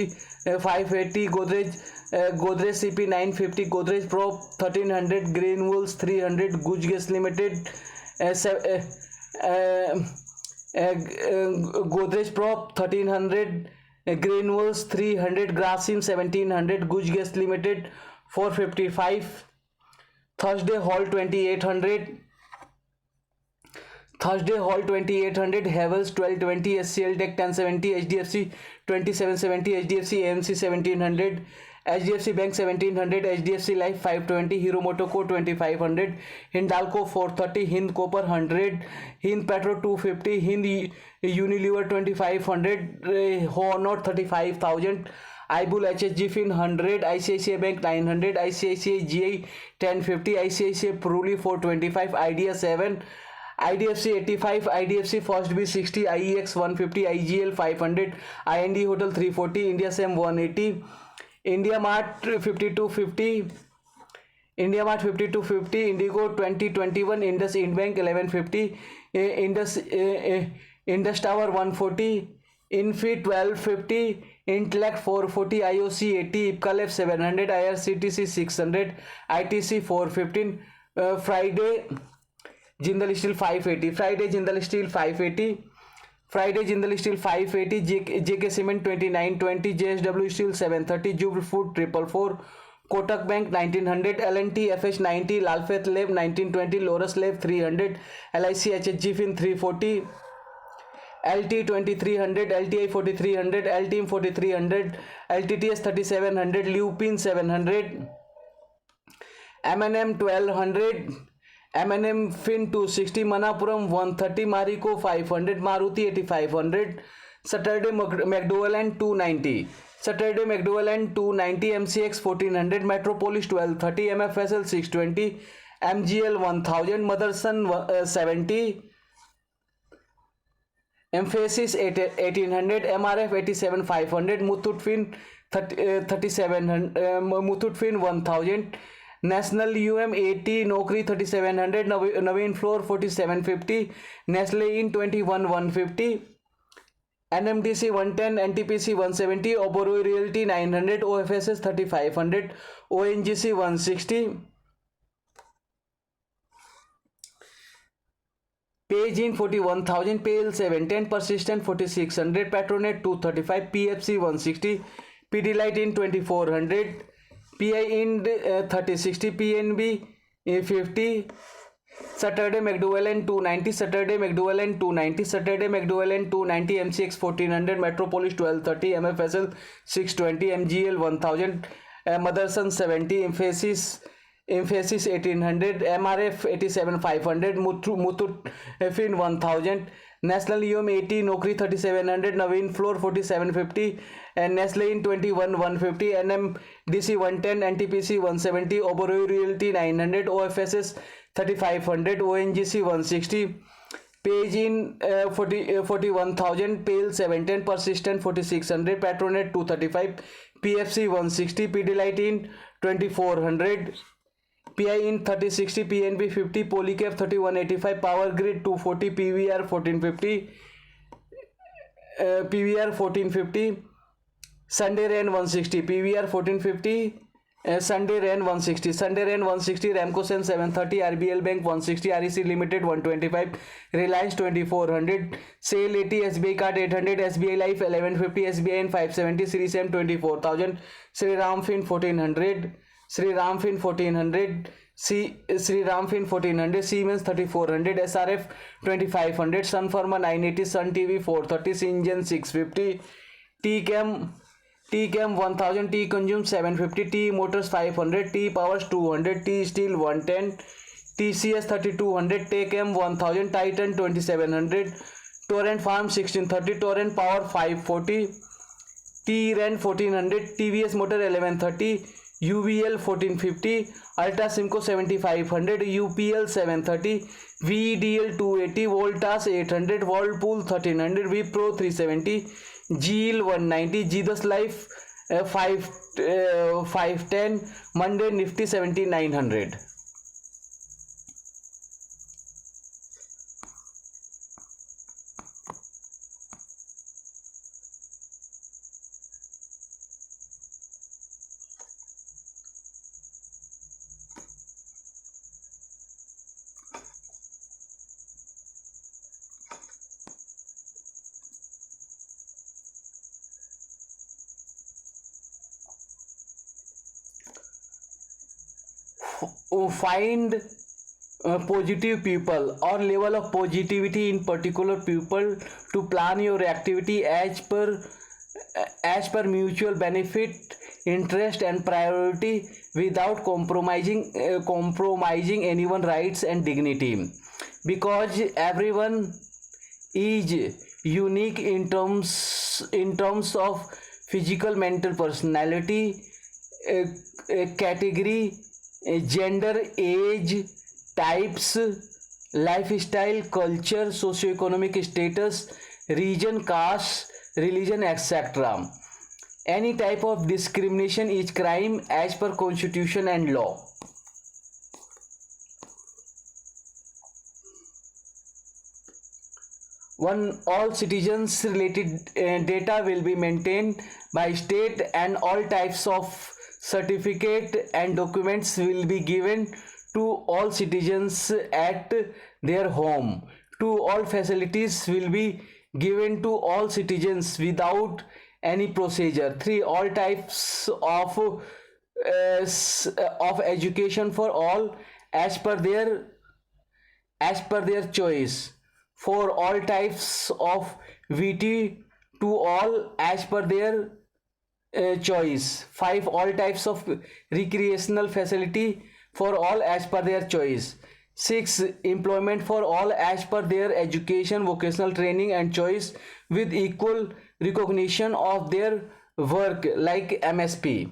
580, Godrej CP 950, Godrej Pro 1300, Greenwolves 300, Guj Gas Limited Godrej Pro 1300, Greenwolves 300, Grasim 1700, Guj Gas Limited 455, Thursday Hall 2800, Havels 1220, SCL Tech 1070, HDFC 2770, HDFC AMC 1700, HDFC Bank 1700, HDFC Life 520, Hero Motoco 2500, Hindalco 430, Hind Copper 100, Hind Petro 250, Hind Unilever 2500, Honor 35,000, Ibul HSG Fin 100, ICICI Bank 900, ICICI GI 1050, ICICI Pruli 425, Idea 7, IDFC 85, IDFC First B 60, IEX 150, IGL 500, IND Hotel 340, India SEM 180, India Mart 5250, Indigo 2021, Indus Bank 1150, Indus Tower 140, Infi 1250, Intellect 440, IOC 80, Ipcalef 700, IRCTC 600, ITC 415, Friday Jindal Steel 580, Friday Jindal Steel 580, JK Cement 2920, JSW Steel 730, Jubal Food 444, Kotak Bank 1900, L&T FH 90, Lalfeth Lab 1920, Loras Lab 300, LIC HHG Fin 340, LT 2300, LTI 4300, LTM 4300, LTTS 3700, Lupin 700, M&M 1200, M&M Fin 260, Manapuram 130, Marico 500, Maruti 8500, Saturday McDowell 290, MCX 1400, Metropolis 1230, MFSL 620, MGL 1000, Motherson 70, Emphasis 1800, MRF 87500, Muthoot Fin 3700, Muthoot Fin 1000, National UM 80, Naukri 3700, Naveen Floor 4750, Nestle In 21150, NMDC 110, NTPC 170, Oberoi Realty 900, OFSS 3500, ONGC 160, Page In 41,000, PL 710, Persistent 4600, Petronet 235, PFC 160, Pidilite In 2400, PI In 3060, PNB 50, Saturday McDowell 290, Saturday McDowell 290, Saturday McDowell 290, MCX 1400, Metropolis 1230, MFSL 620, MGL 1000, Motherson 70, Emphasis 1800, MRF 87500, Muthoot Fin 1000, National UM 80, Naukri 3700, Naveen Floor 4750, and Nestle In 21150, NMDC 110, NTPC 170, Oberoi Realty 900, OFSS 3500, ONGC 160, Page In 41,000, PAL 710, Persistent 4600, Petronet 235, PFC 160, Pidilite In 2400, PI In 3060, PNB 50, Polycab 3185, Power Grid 240, PVR 1450, Sunday Rain 160, PVR 1450, Sunday Rain 160, Ramco Sen 730, RBL Bank 160, REC Limited 125, Reliance 2400, Sale 80, SBI Card 800, SBI Life 1150, SBI N 570, Sri Sam 24,000, Sri Ram Fin 1400, Sri Ram Fin 1400, Siemens 3400, SRF 2500, Sun Pharma 980, Sun TV 430, Syngene 650, TCAM T chem 1000, T consumes 750, T motors 500, T powers 200, T steel 110, TCS 3200, T chem 1000, Titan 2700, Torrent Farm 1630, Torrent Power 540, T Ren 1400, TVS Motor 1130, UVL 1450, Ultra Simco 7500, UPL 730, VDL 280, Voltas 800, Whirlpool 1300, Wipro 370, GEL 190, GDUS Life 510, Monday Nifty 7900. Find positive people or level of positivity in particular people to plan your activity as per mutual benefit, interest and priority without compromising anyone's rights and dignity, because everyone is unique in terms of physical, mental, personality, category, gender, age, types, lifestyle, culture, socioeconomic status, region, caste, religion, etc. Any type of discrimination is crime as per constitution and law. All citizens related data will be maintained by state, and all types of certificate and documents will be given to all citizens at their home. All facilities will be given to all citizens without any procedure. 3, all types of education for all as per their choice. 4, all types of VT to all as per their choice. 5, all types of recreational facility for all as per their choice. 6, employment for all as per their education, vocational training and choice, with equal recognition of their work like MSP.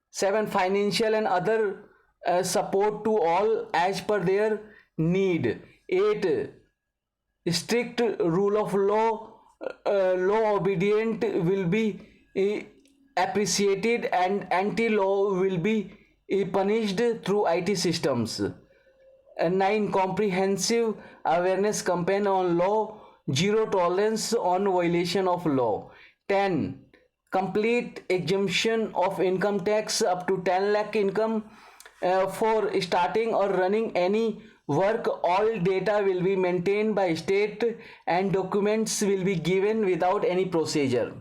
7, financial and other support to all as per their need. 8, strict rule of law, law obedient will be appreciated and anti-law will be punished through IT systems. 9, comprehensive awareness campaign on law, zero tolerance on violation of law. 10, complete exemption of income tax up to 10 lakh income for starting or running any work. All data will be maintained by state and documents will be given without any procedure.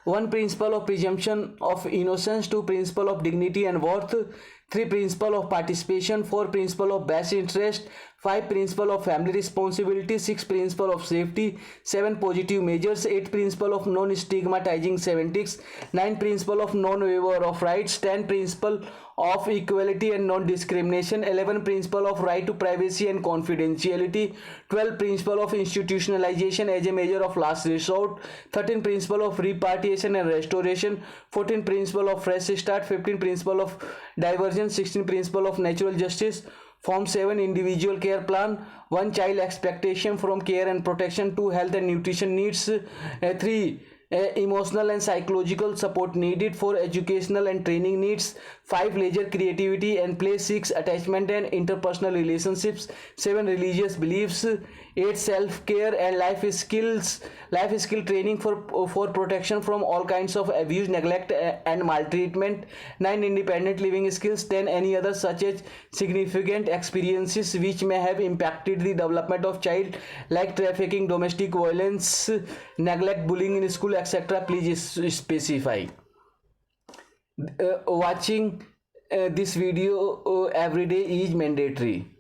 1, principle of presumption of innocence. 2, principle of dignity and worth. 3, principle of participation. 4, principle of best interest. 5, principle of family responsibility. 6, principle of safety. 7, positive measures. 8, principle of non-stigmatizing semantics. 9, principle of non-waiver of rights. 10, principle of equality and non-discrimination. 11, principle of right to privacy and confidentiality. 12, principle of institutionalization as a measure of last resort. 13, principle of repatriation and restoration. 14, principle of fresh start. 15, principle of divergence. 16, principle of natural justice. Form 7, individual care plan. 1, child expectation from care and protection. 2, health and nutrition needs. 3, emotional and psychological support needed. 4, educational and training needs. 5, leisure, creativity and play. 6, attachment and interpersonal relationships. 7, religious beliefs. 8, self-care and life skill training for protection from all kinds of abuse, neglect and maltreatment. 9, independent living skills. 10, any other such as significant experiences which may have impacted the development of child, like trafficking, domestic violence, neglect, bullying in school, etc. Please specify. Watching this video every day is mandatory.